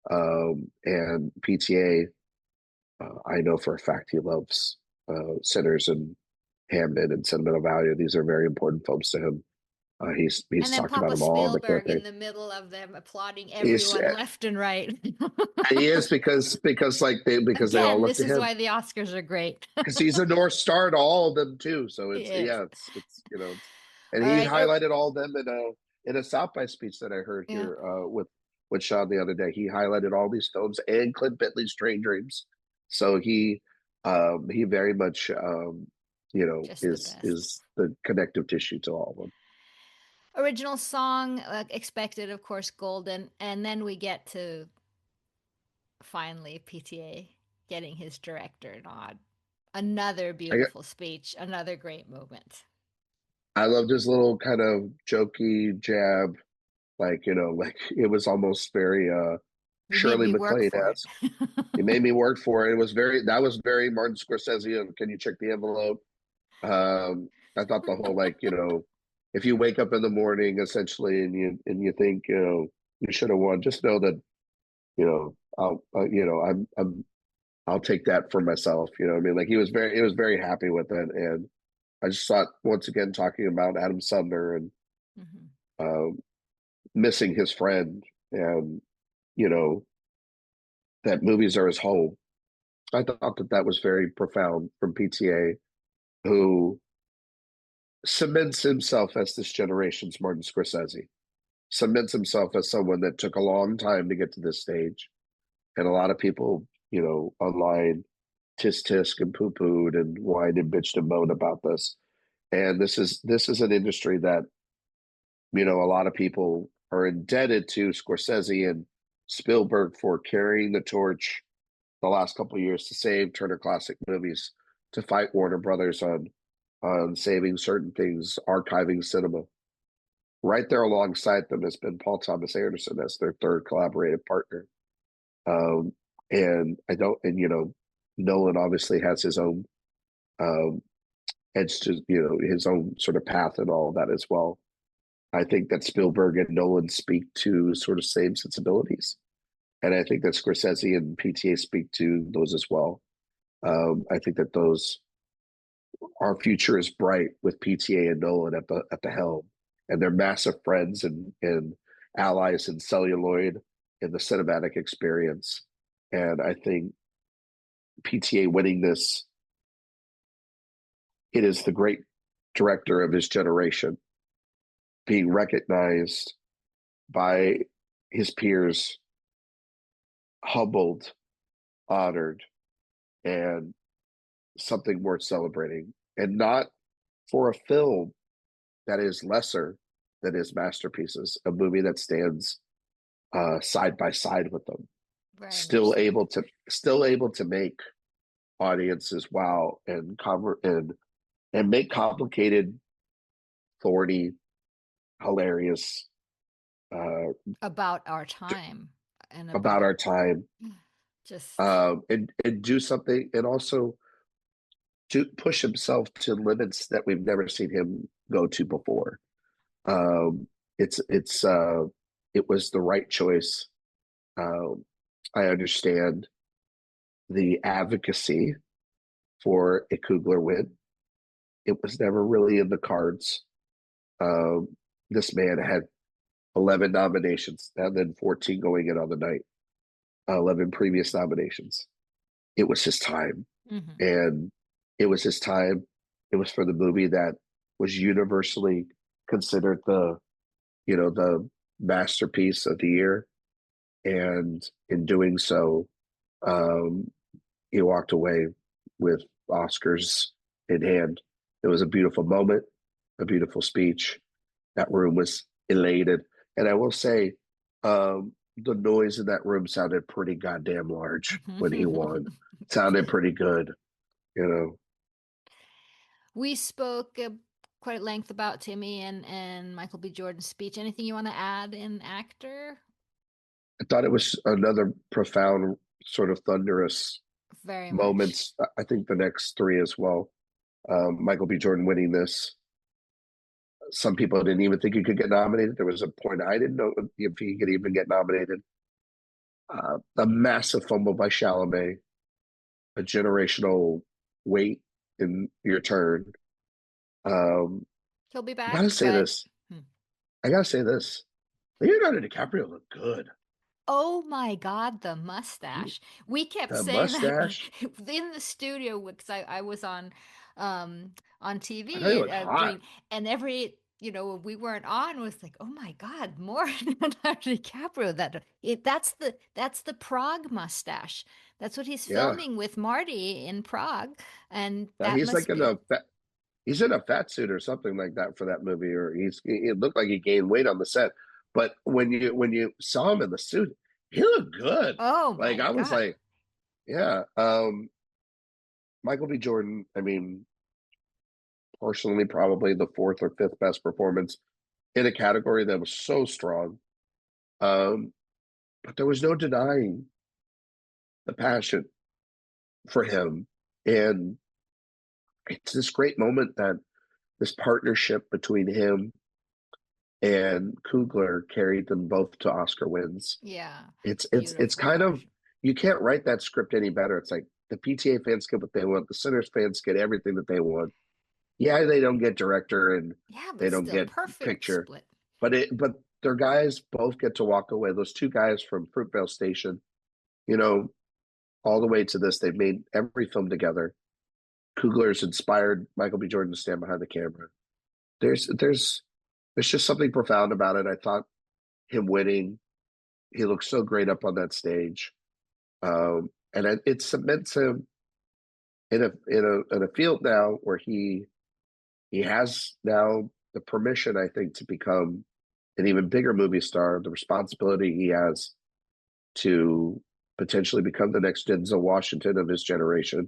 And PTA, I know for a fact he loves Sinners and Hamden and Sentimental Value. These are very important films to him. And He's then talked about Papa them all on the Spielberg in campaign. the middle of them applauding He's everyone left and right. he is because they all Again, look this to is him why the Oscars are great. because he's a North Star to all of them too. So He is. and All he right. highlighted all of them in a South by speech that I heard Yeah. here with Sean the other day. He highlighted all these films and Clint Bentley's Train Dreams. So he very much Just the best. is the connective tissue to all of them. Original song, expected, of course, Golden. And then we get to finally PTA getting his director nod. Another I beautiful speech, another great moment. I loved his little kind of jokey jab, like it was almost very You made Shirley me work MacLaine for it. esque. He made me work for it. That was very Martin Scorsese. And can you check the envelope? I thought the whole if you wake up in the morning essentially and you think you should have won, just know that I'll take that for myself. You know what I mean? Like he was very happy with it, and I just thought once again talking about Adam Sandler and Mhm. um, missing his friend and you know that movies are his home. I thought that that was very profound from PTA, who cements himself as this generation's Martin Scorsese, cements himself as someone that took a long time to get to this stage. And a lot of people, online tisk tisk and poo pooed and whined and bitched and moaned about this. And this is an industry that, a lot of people are indebted to Scorsese and Spielberg for carrying the torch the last couple of years to save Turner Classic Movies, to fight Warner Brothers on saving certain things, archiving cinema. Right there alongside them has been Paul Thomas Anderson as their third collaborative partner. Um, and I don't, and Nolan obviously has his own um, edge to his own sort of path and all of that as well. I think that Spielberg and Nolan speak to sort of same sensibilities, and I think that Scorsese and PTA speak to those as well. I think that those our future is bright with PTA and Nolan at the helm, and they're massive friends and allies in celluloid in the cinematic experience. And I think PTA winning this, it is the great director of his generation being recognized by his peers, humbled, honored, and something worth celebrating, and not for a film that is lesser than his masterpieces, a movie that stands side by side with them, Very much still so. able to make audiences wow and make complicated, thorny, hilarious About our time and about about our time, just and do something, and also to push himself to limits that we've never seen him go to before. Um, it was the right choice. Um, I understand the advocacy for a Kugler win. It was never really in the cards. This man had 11 nominations and then 14 going in on the night, 11 previous nominations. It was his time. mhm. And it was his time. It was for the movie that was universally considered the masterpiece of the year. And in doing so, um, he walked away with Oscars in hand. It was a beautiful moment, a beautiful speech. That room was elated. And I will say, the noise in that room sounded pretty goddamn large when he won. Sounded pretty good, you know. We spoke quite at length about Timmy and Michael B. Jordan's speech. Anything you want to add in actor? I thought it was another profound, sort of thunderous Very much. moments. I think the next three as well. Michael B. Jordan winning this. Some people didn't even think he could get nominated. There was a point I didn't know if he could even get nominated. A massive fumble by Chalamet, a generational wait in your turn. Um, He'll be I gotta back, say but this. hmm. I gotta say this. Leonardo DiCaprio looked good. Oh my God, the mustache. We kept The saying that mustache. in the studio because I was on I thought he TV looked hot. during and every we weren't on was like, oh my God, more Leonardo DiCaprio. That's the Prague mustache. That's what he's Yeah. filming with Marty in Prague, and Now that he's like must in be. he's in a fat suit or something like that for that movie, or it looked like he gained weight on the set. But when you saw him in the suit, he looked good. Oh Like my I was God. like, yeah. Michael B. Jordan, I mean, personally, probably the fourth or fifth best performance in a category that was so strong. Um, but there was no denying the passion for him. And it's this great moment that this partnership between him and Kugler carried them both to Oscar wins. Yeah, It's beautiful kind of, partnership. you can't write that script any better. It's like the PTA fans get what they want, the Sinners fans get everything that they want. Yeah, they don't get director and Yeah, but they don't still get perfect picture, split. but their guys both get to walk away. Those two guys from Fruitvale Station, you know, all the way to this, they've made every film together. Kugler's inspired Michael B. Jordan to stand behind the camera. There's there's there's just something profound about it. I thought him winning, he looked so great up on that stage, and it cements him in a field now where he has now the permission, I think, to become an even bigger movie star. The responsibility he has to potentially become the next Denzel Washington of his generation.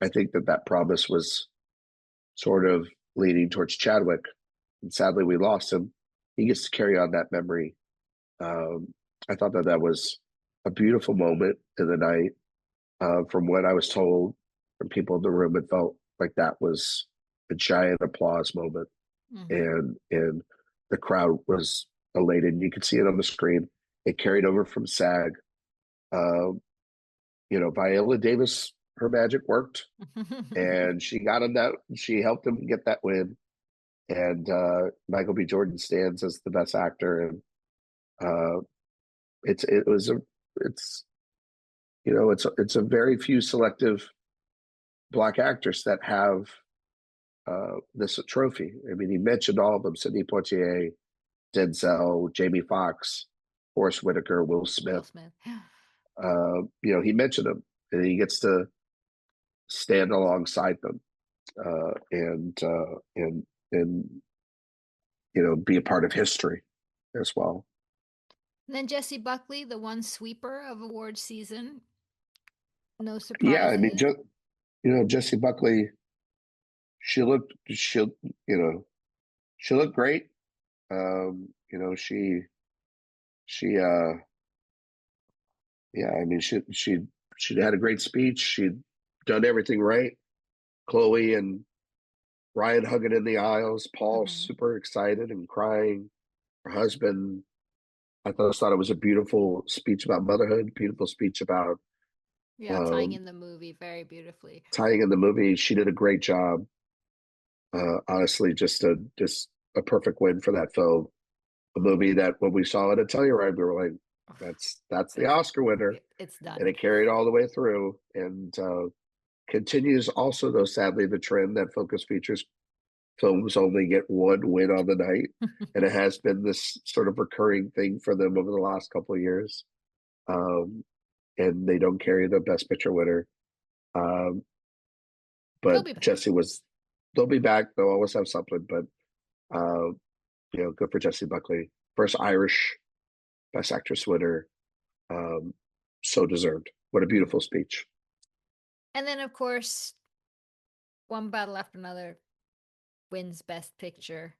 I think that promise was sort of leaning towards Chadwick, and sadly we lost him. He gets to carry on that memory. Um, I thought that was a beautiful moment in the night. From what I was told from people in the room, it felt like that was a giant applause moment, Hmm. and the crowd was elated. You could see it on the screen. It carried over from SAG. Um, Viola Davis, her magic worked, and she got him that. She helped him get that win. And Michael B. Jordan stands as the best actor, and uh, it's it was a it's it's a very few selective black actors that have this trophy. I mean, he mentioned all of them: Sidney Poitier, Denzel, Jamie Foxx, Forrest Whitaker, Will Will Smith. Smith. He mentioned them, and he gets to stand alongside them and be a part of history as well. And then Jesse Buckley, the one sweeper of award season. No Yeah, I mean, surprises. Jessie Buckley, she looked great. She yeah, I mean, she had a great speech. She'd done everything right. Chloe and Ryan hugging in the aisles. Paul Hmm. super excited and crying. Her husband, I thought it was a beautiful speech about motherhood. Beautiful speech about Yeah, tying um, in the movie very beautifully. tying in the movie. She did a great job. Honestly, just a perfect win for that film. A movie that when we saw it at Telluride, we were like, that's the It's Oscar winner, it's and done. it carried all the way through, and continues also though sadly the trend that Focus Features films only get one win on the night, and it has been this sort of recurring thing for them over the last couple of years. Um, and they don't carry the Best Picture winner. Um, He'll but be back. Jesse was, they'll be back. They'll always have something. But good for Jesse Buckley, first Irish Best Actress winner. Um, so deserved. What a beautiful speech. And then, of course, one battle after another. wins Best Picture.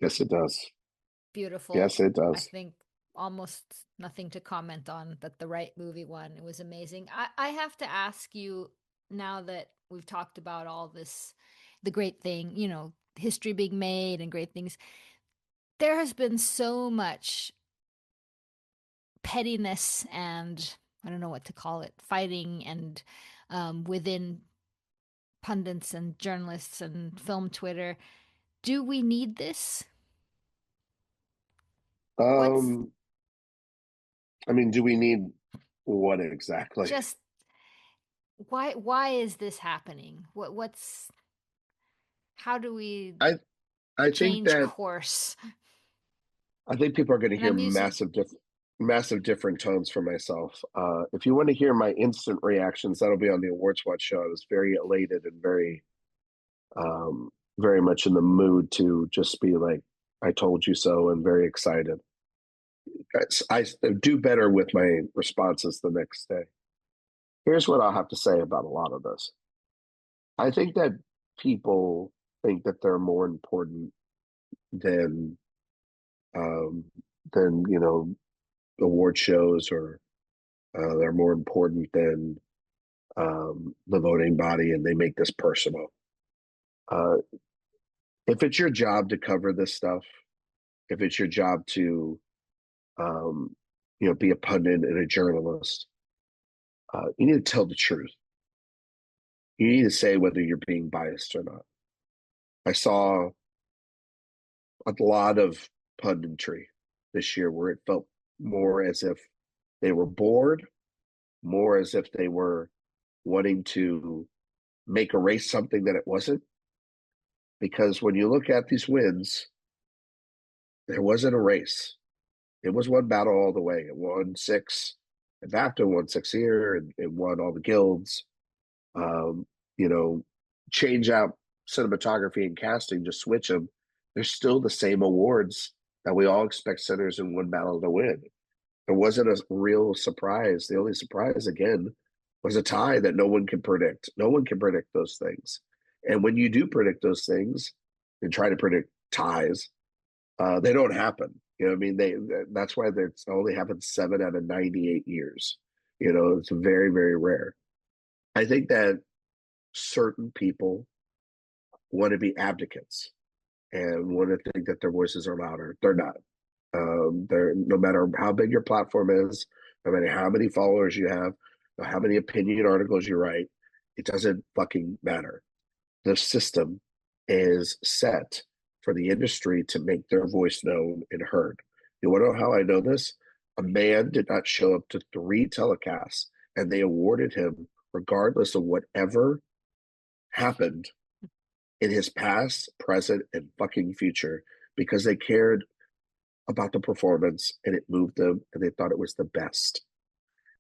Yes, it does. Beautiful. Yes, it I does. think almost nothing to comment on, but the right movie won. It was amazing. I have to ask you now that we've talked about all this, the great thing, history being made and great things. There has been so much pettiness and I don't know what to call it, fighting and within pundits and journalists and film Twitter. Do we need this? What's Um, I mean, do we need what exactly? just why is this happening? What's how do we I I think change that course? I think people are going to And hear I'm using massive different tones from myself. If you want to hear my instant reactions, that'll be on the Awards Watch show. I was very elated and um, very much in the mood to just be like, "I told you so," and very excited. I do better with my responses the next day. Here's what I'll have to say about a lot of this. I think that people think that they're more important than um, than award shows, or they're more important than the voting body, and they make this personal. Uh, if it's your job to cover this stuff, if it's your job to um, be a pundit and a journalist, you need to tell the truth. You need to say whether you're being biased or not. I saw a lot of punditry this year where it felt more as if they were bored, more as if they were wanting to make a race something that it wasn't. Because when you look at these wins, there wasn't a race. It was one battle all the way. It won six at BAFTA, won six here, and it won all the guilds. Um, you know, change out cinematography and casting, just switch them. They're still the same awards that we all expect centers in one battle to win. There wasn't a real surprise. The only surprise, again, was a tie that no one can predict. No one can predict those things. And when you do predict those things and try to predict ties, they don't happen. I mean, that's why it's only happened 7 out of 98 years. It's very, very rare. I think that certain people want to be advocates and want to think that their voices are louder. They're not. They're no matter how big your platform is, no matter how many followers you have, or how many opinion articles you write, it doesn't fucking matter. The system is set for the industry to make their voice known and heard. You want to know how I know this? A man did not show up to 3 telecasts, and they awarded him regardless of whatever happened in his past, present, and fucking future, because they cared about the performance and it moved them and they thought it was the best.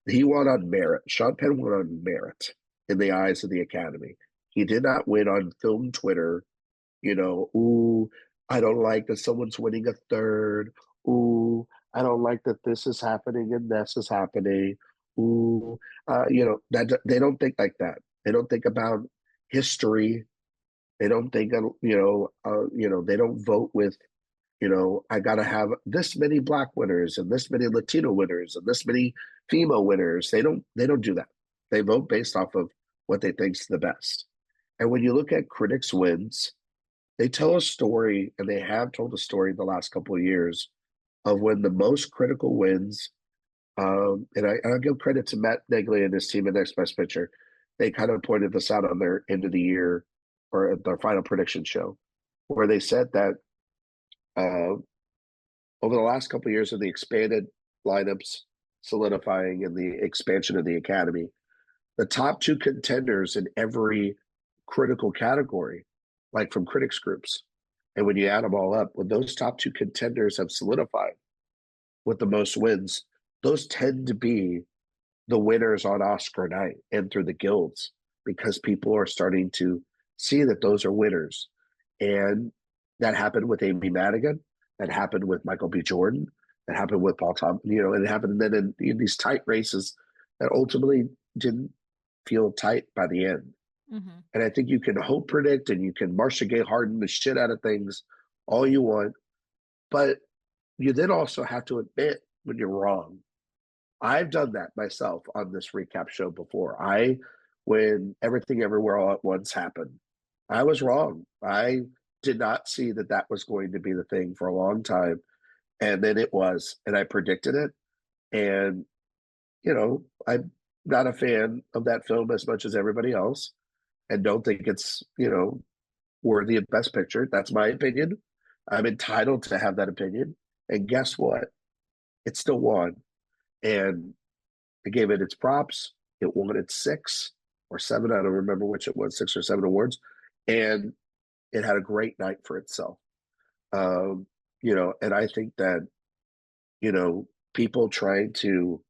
He won on merit. Sean Penn won on merit in the eyes of the Academy. He did not win on film Twitter, ooh, I don't like that someone's winning a third. Ooh, I don't like that this is happening and this is happening. Ooh, that they don't think like that. They don't think about history. They don't think, they don't vote with, I got to have this many black winners and this many Latino winners and this many female winners. They don't do that. They vote based off of what they think's the best. And when you look at critics wins, they tell a story, and they have told a story the last couple of years of when the most critical wins. And I'll give credit to Matt Negley and his team at Next Best Picture. They kind of pointed this out on their end of the year or at their final prediction show, where they said that uh, over the last couple of years of the expanded lineups solidifying and the expansion of the academy, the top two contenders in every critical category, like from critics groups, and when you add them all up, when those top two contenders have solidified with the most wins, those tend to be the winners on Oscar night and through the guilds, because people are starting to see that those are winners. And that happened with Amy Madigan. That happened with Michael B. Jordan. That happened with Paul Thompson. It happened then in these tight races that ultimately didn't feel tight by the end. Hmm. And I think you can hope predict and you can Marcia Gay harden the shit out of things all you want. But you then also have to admit when you're wrong. I've done that myself on this recap show before. When Everything Everywhere All at Once happened, I was wrong. I did not see that that was going to be the thing for a long time. And then it was, and I predicted it. And, I'm not a fan of that film as much as everybody else and don't think it's, worthy of Best Picture. That's my opinion. I'm entitled to have that opinion. And guess what? It still won. And I gave it its props. It won its 6 or 7. I don't remember which it was, 6 or 7 awards. And it had a great night for itself. Um, and I think that, you know, people trying to,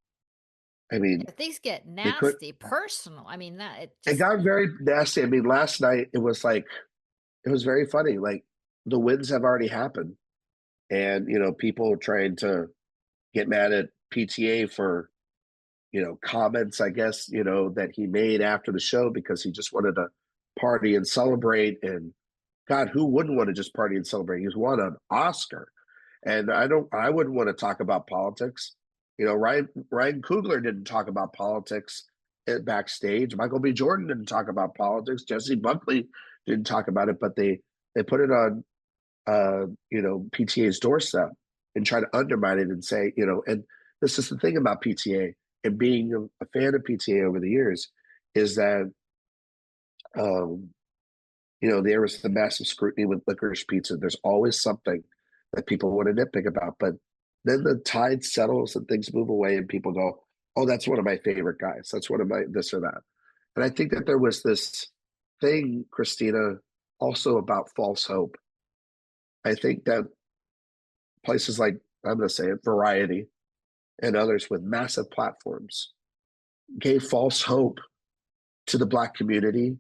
I mean, Yeah, things get they could, nasty, personal. I mean, that it it just, got very nasty. I mean, last night it was like, it was very funny. Like the wins have already happened. And, people trying to get mad at PTA for, comments, I guess, that he made after the show because he just wanted to party and celebrate. And God, who wouldn't want to just party and celebrate? He's won an Oscar. And I wouldn't want to talk about politics. Ryan Coogler didn't talk about politics backstage. Michael B. Jordan didn't talk about politics. Jesse Buckley didn't talk about it, but they put it on PTA's doorstep and try to undermine it and say, and this is the thing about PTA and being a fan of PTA over the years is that, um, there was the massive scrutiny with licorice pizza. There's always something that people want to nitpick about, but then the tide settles and things move away and people go, oh, that's one of my favorite guys. That's one of my this or that. And I think that there was this thing, Christina, also about false hope. I think that places like, I'm going to say it, Variety and others with massive platforms gave false hope to the Black community,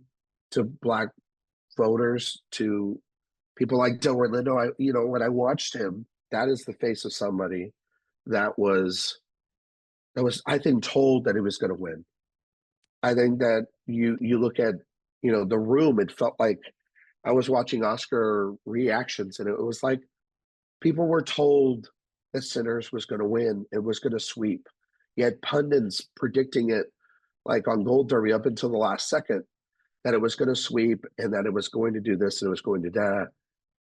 to Black voters, to people like Delroy Lindo. When I watched him, that is the face of somebody that was I think told that he was going to win. I think that you look at the room. It felt like I was watching Oscar reactions, and it was like people were told that Sinners was going to win. It was going to sweep. You had pundits predicting it, like on Gold Derby, up until the last second, that it was going to sweep and that it was going to do this and it was going to that.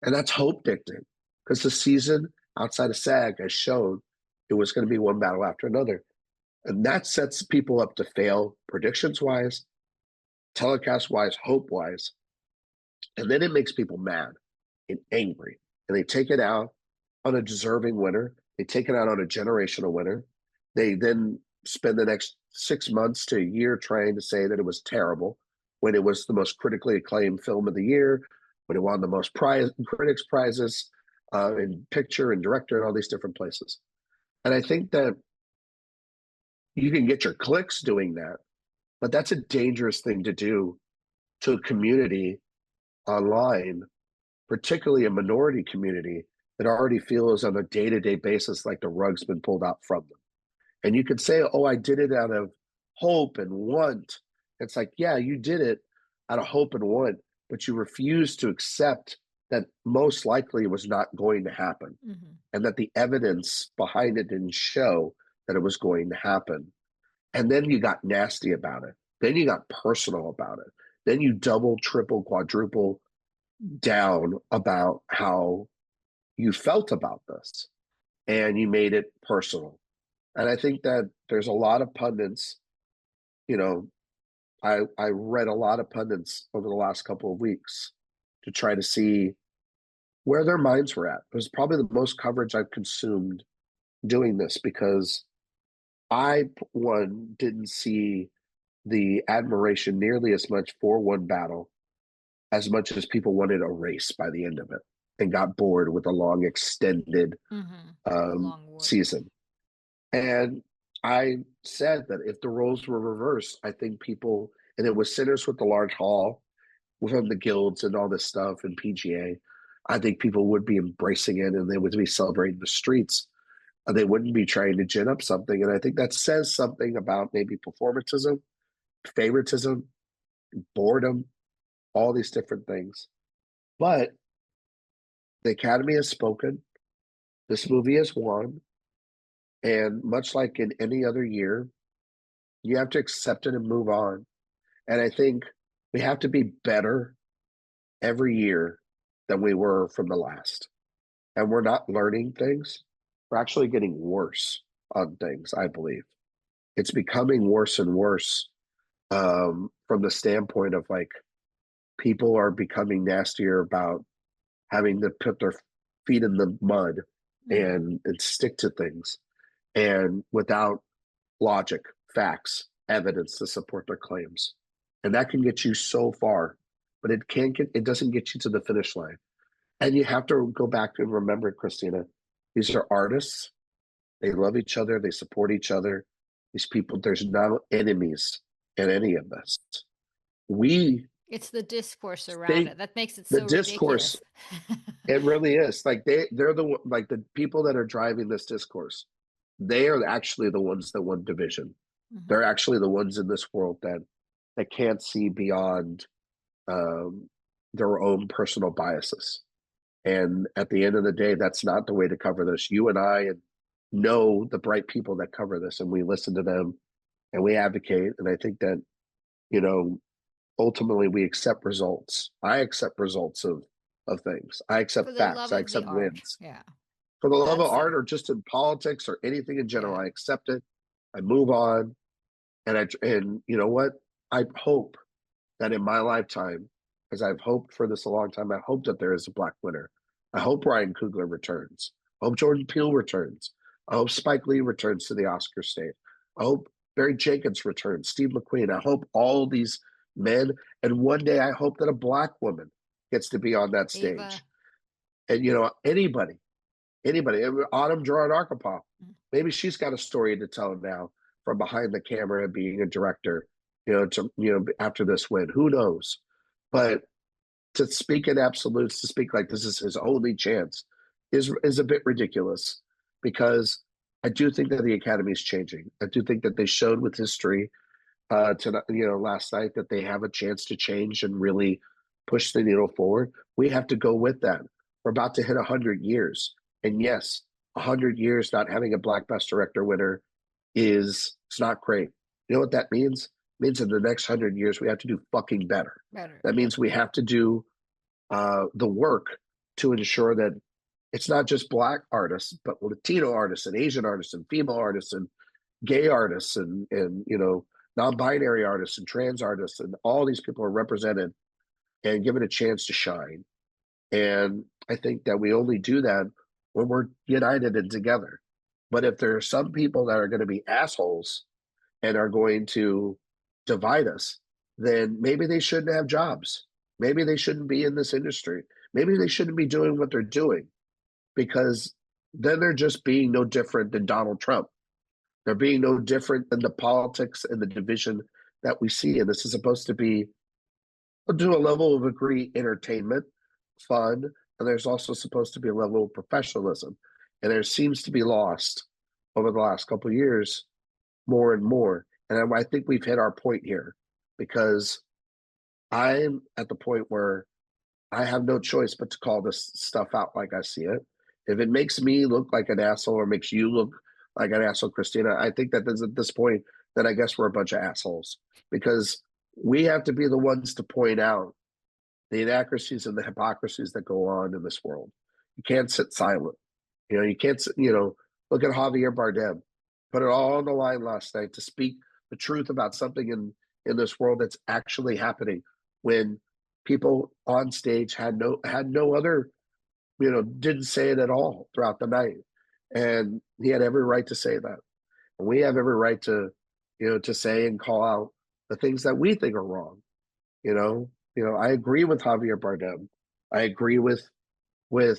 And that's hope dictating because the season outside of SAG has shown it was going to be one battle after another. And that sets people up to fail predictions wise, telecast wise, hope wise. And then it makes people mad and angry. And they take it out on a deserving winner. They take it out on a generational winner. They then spend the next 6 months to a year trying to say that it was terrible when it was the most critically acclaimed film of the year, when it won the most critics prizes in picture and director and all these different places. And I think that you can get your clicks doing that, but that's a dangerous thing to do to a community online, particularly a minority community that already feels on a day-to-day basis like the rug's been pulled out from them. And you could say, oh, I did it out of hope and want. It's like, yeah, you did it out of hope and want, but you refused to accept that most likely it was not going to happen mhm. and that the evidence behind it didn't show that it was going to happen. And then you got nasty about it. Then you got personal about it. Then you double, triple, quadruple down about how you felt about this and you made it personal. And I think that there's a lot of pundits, you know, I read a lot of pundits over the last couple of weeks to try to see where their minds were at. It was probably the most coverage I've consumed doing this because I, one, didn't see the admiration nearly as much for one battle as much as people wanted a race by the end of it and got bored with a long extended The long war. season. And I said that if the roles were reversed, I think people, and it was Sinners with the large hall from the guilds and all this stuff and PGA, I think people would be embracing it and they would be celebrating the streets. And they wouldn't be trying to gin up something. And I think that says something about maybe performatism, favoritism, boredom, all these different things. But the Academy has spoken. This movie has won. And much like in any other year, you have to accept it and move on. And I think we have to be better every year than we were from the last. And we're not learning things. We're actually getting worse on things, I believe. It's becoming worse and worse from the standpoint of like people are becoming nastier about having to put their feet in the mud Mm. and stick to things and without logic, facts, evidence to support their claims. And that can get you so far, but it doesn't get you to the finish line. And you have to go back and remember, Christina, these are artists. They love each other, they support each other. These people, there's no enemies in any of this. We It's the discourse around think it that makes it the so discourse, ridiculous. it really is. Like they're the people that are driving this discourse. They are actually the ones that want division. Mhm. They're actually the ones in this world that can't see beyond um, their own personal biases. And at the end of the day, that's not the way to cover this. You and I know the bright people that cover this, and we listen to them and we advocate. And I think that, you know, ultimately we accept results. I accept results of things. I For accept the love facts. I of the accept art. wins. Yeah, For the love of that's art it. or just in politics or anything in general, Yeah. I accept it. I move on. And you know what? I hope that in my lifetime, because I've hoped for this a long time, I hope that there is a black winner. I hope Ryan Coogler returns. I hope Jordan Peele returns. I hope Spike Lee returns to the Oscar stage. I hope Barry Jenkins returns, Steve McQueen. I hope all these men, and one day I hope that a black woman gets to be on that Ava. stage. And anybody, Autumn Gerard Arkapaw, Mm. maybe she's got a story to tell now from behind the camera and being a director, after this win. Who knows? But to speak in absolutes, to speak like this is his only chance, is a bit ridiculous because I do think that the Academy is changing. I do think that they showed with history last night that they have a chance to change and really push the needle forward. We have to go with that. We're about to hit 100 years, and yes, 100 years not having a Black Best Director winner is it's not great. You know what that means? It means in the next 100 years we have to do fucking better. Better. That Yep. means we have to do the work to ensure that it's not just Black artists, but Latino artists and Asian artists and female artists and gay artists and non-binary artists and trans artists and all these people are represented and given a chance to shine. And I think that we only do that when we're united and together. But if there are some people that are going to be assholes and are going to divide us, then maybe they shouldn't have jobs. Maybe they shouldn't be in this industry. Maybe they shouldn't be doing what they're doing because then they're just being no different than Donald Trump. They're being no different than the politics and the division that we see. And this is supposed to be, to a level of degree, entertainment, fun, and there's also supposed to be a level of professionalism. And there seems to be lost over the last couple of years more and more. And I think we've hit our point here because I'm at the point where I have no choice but to call this stuff out like I see it. If it makes me look like an asshole or makes you look like an asshole, Christina, I think that at this point, then I guess we're a bunch of assholes because we have to be the ones to point out the inaccuracies and the hypocrisies that go on in this world. You can't sit silent. You can't, look at Javier Bardem, put it all on the line last night to speak the truth about something in this world that's actually happening when people on stage had no other, didn't say it at all throughout the night. And he had every right to say that. And we have every right to say and call out the things that we think are wrong. I agree with Javier Bardem. I agree with the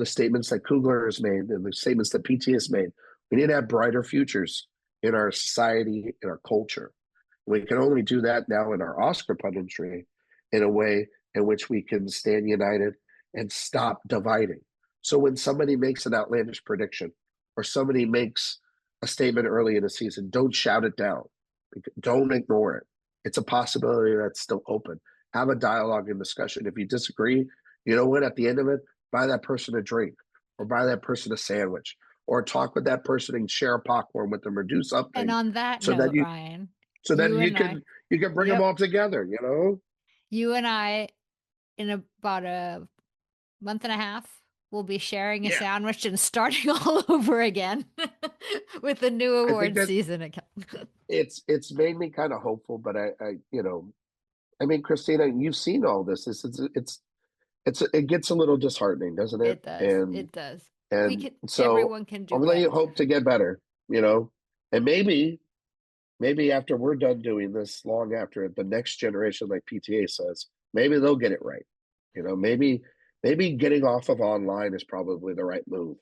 statements that Kugler has made and the statements that PT has made. We need to have brighter futures in our society, in our culture. We can only do that now in our Oscar punditry in a way in which we can stand united and stop dividing. So when somebody makes an outlandish prediction or somebody makes a statement early in a season, don't shout it down. Don't ignore it. It's a possibility that's still open. have a dialogue and discussion. If you disagree, you know what? At the end of it, buy that person a drink or buy that person a sandwich or talk with that person and share a popcorn with them or do And something on that so that note, you Ryan, so that you and I, you can bring them yep, all together, you know? you and I, in about a month and a half, will be sharing a Yeah. sandwich and starting all over again with the new I think award that season again. it's made me kind of hopeful, but I mean, Christina, you've seen all this. It gets a little disheartening, doesn't it? It does. And It does. We and can, so everyone can I do really better. hope to get better, you know. And maybe after we're done doing this, long after it, the next generation, like PTA says, maybe they'll get it right. You know, maybe getting off of online is probably the right move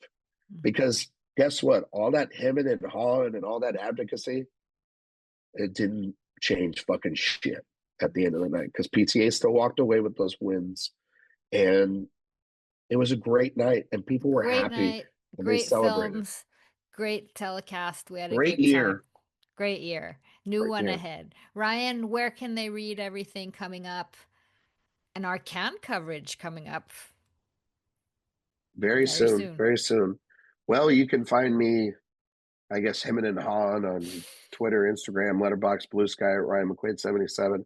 because guess what? All that hemming and hawing and all that advocacy, it didn't change fucking shit at the end of the night because PTA still walked away with those wins, and it was a great night, and people were Great happy night, and they great celebrated. films, great telecast. We had a Great good time. year, Great year. New great one year. ahead. Ryan, where can they read everything coming up and our can coverage coming up Very very soon, soon? very soon. Well, you can find me, I guess, Hemming and Hawing on Twitter, Instagram, Letterbox, Blue Sky at Ryan McQuade 77.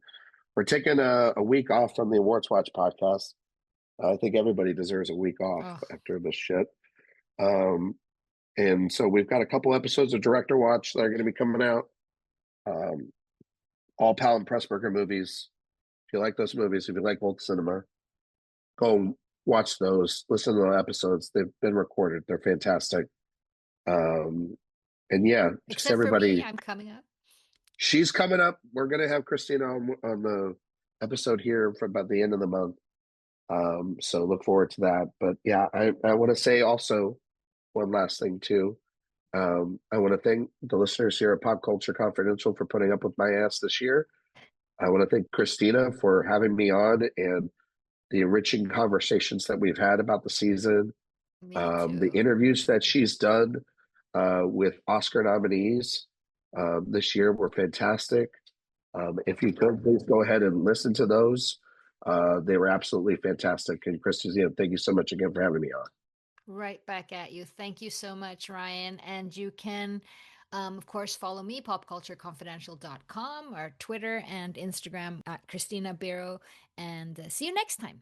We're taking a week off from the Awards Watch podcast. I think everybody deserves a week off Oh, after this shit. Um, and so we've got a couple episodes of Director Watch that are going to be coming out. Um, all Powell and Pressburger movies. If you like those movies, if you like old cinema, go watch those. Listen to the episodes. They've been recorded. They're fantastic. Um, and yeah, just except for me, everybody. I'm coming up. She's coming up. We're gonna have Christina on the episode here for about the end of the month. So look forward to that. But yeah, I want to say also one last thing too. I want to thank the listeners here at Pop Culture Confidential for putting up with my ass this year. I want to thank Christina for having me on and the enriching conversations that we've had about the season. Me The too. interviews that she's done with Oscar nominees this year were fantastic. If you could, please go ahead and listen to those. They were absolutely fantastic. And Christina, thank you so much again for having me on. Right back at you. Thank you so much, Ryan. And you can, of course, follow me, popcultureconfidential.com, or Twitter and Instagram at Christina Biro. And see you next time.